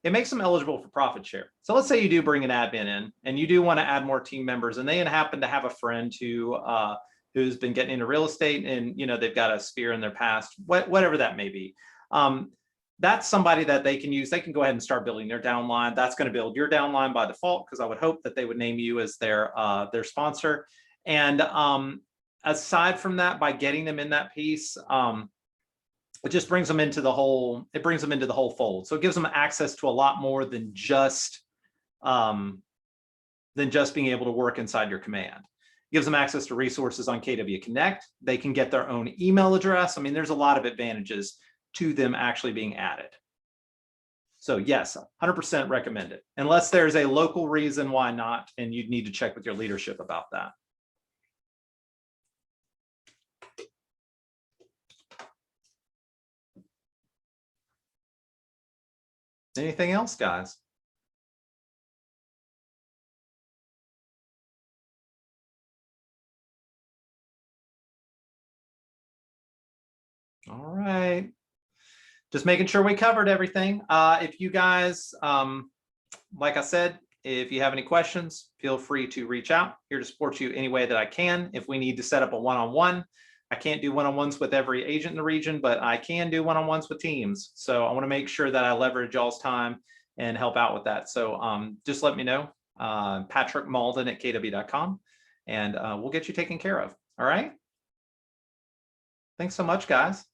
it makes them eligible for profit share. So let's say you do bring an admin in and you do want to add more team members, and they happen to have a friend who's been getting into real estate, and they've got a sphere in their past, whatever that may be. That's somebody that they can use. They can go ahead and start building their downline. That's going to build your downline by default, because I would hope that they would name you as their sponsor. And aside from that, by getting them in that piece, it just brings them into the whole. It brings them into the whole fold. So it gives them access to a lot more than just being able to work inside your command. It gives them access to resources on KW Connect. They can get their own email address. I mean, there's a lot of advantages to them actually being added. So yes, 100% recommend it, unless there's a local reason why not, and you'd need to check with your leadership about that. Anything else, guys? All right. Just making sure we covered everything. If you guys, like I said, if you have any questions, feel free to reach out. Here to support you any way that I can. If we need to set up a one-on-one, I can't do one-on-ones with every agent in the region, but I can do one-on-ones with teams. So I want to make sure that I leverage y'all's time and help out with that. So just let me know, Patrick Mauldin at kw.com, and we'll get you taken care of. All right. Thanks so much, guys.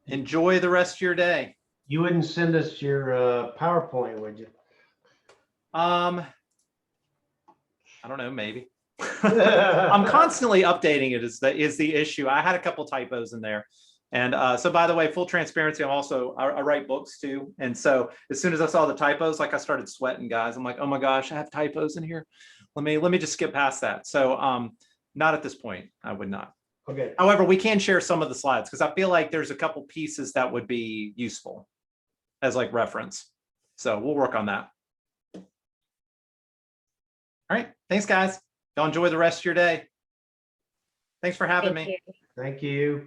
Enjoy the rest of your day. You wouldn't send us your PowerPoint, would you? I don't know, maybe. I'm constantly updating it is the issue. I had a couple typos in there. And so by the way, full transparency, I write books too. And so as soon as I saw the typos, like I started sweating, guys. I'm like, oh my gosh, I have typos in here. Let me just skip past that. So not at this point, I would not. Okay. However, we can share some of the slides because I feel like there's a couple pieces that would be useful as like reference. So we'll work on that. All right. Thanks, guys. Y'all enjoy the rest of your day. Thanks for having me. you. Thank you.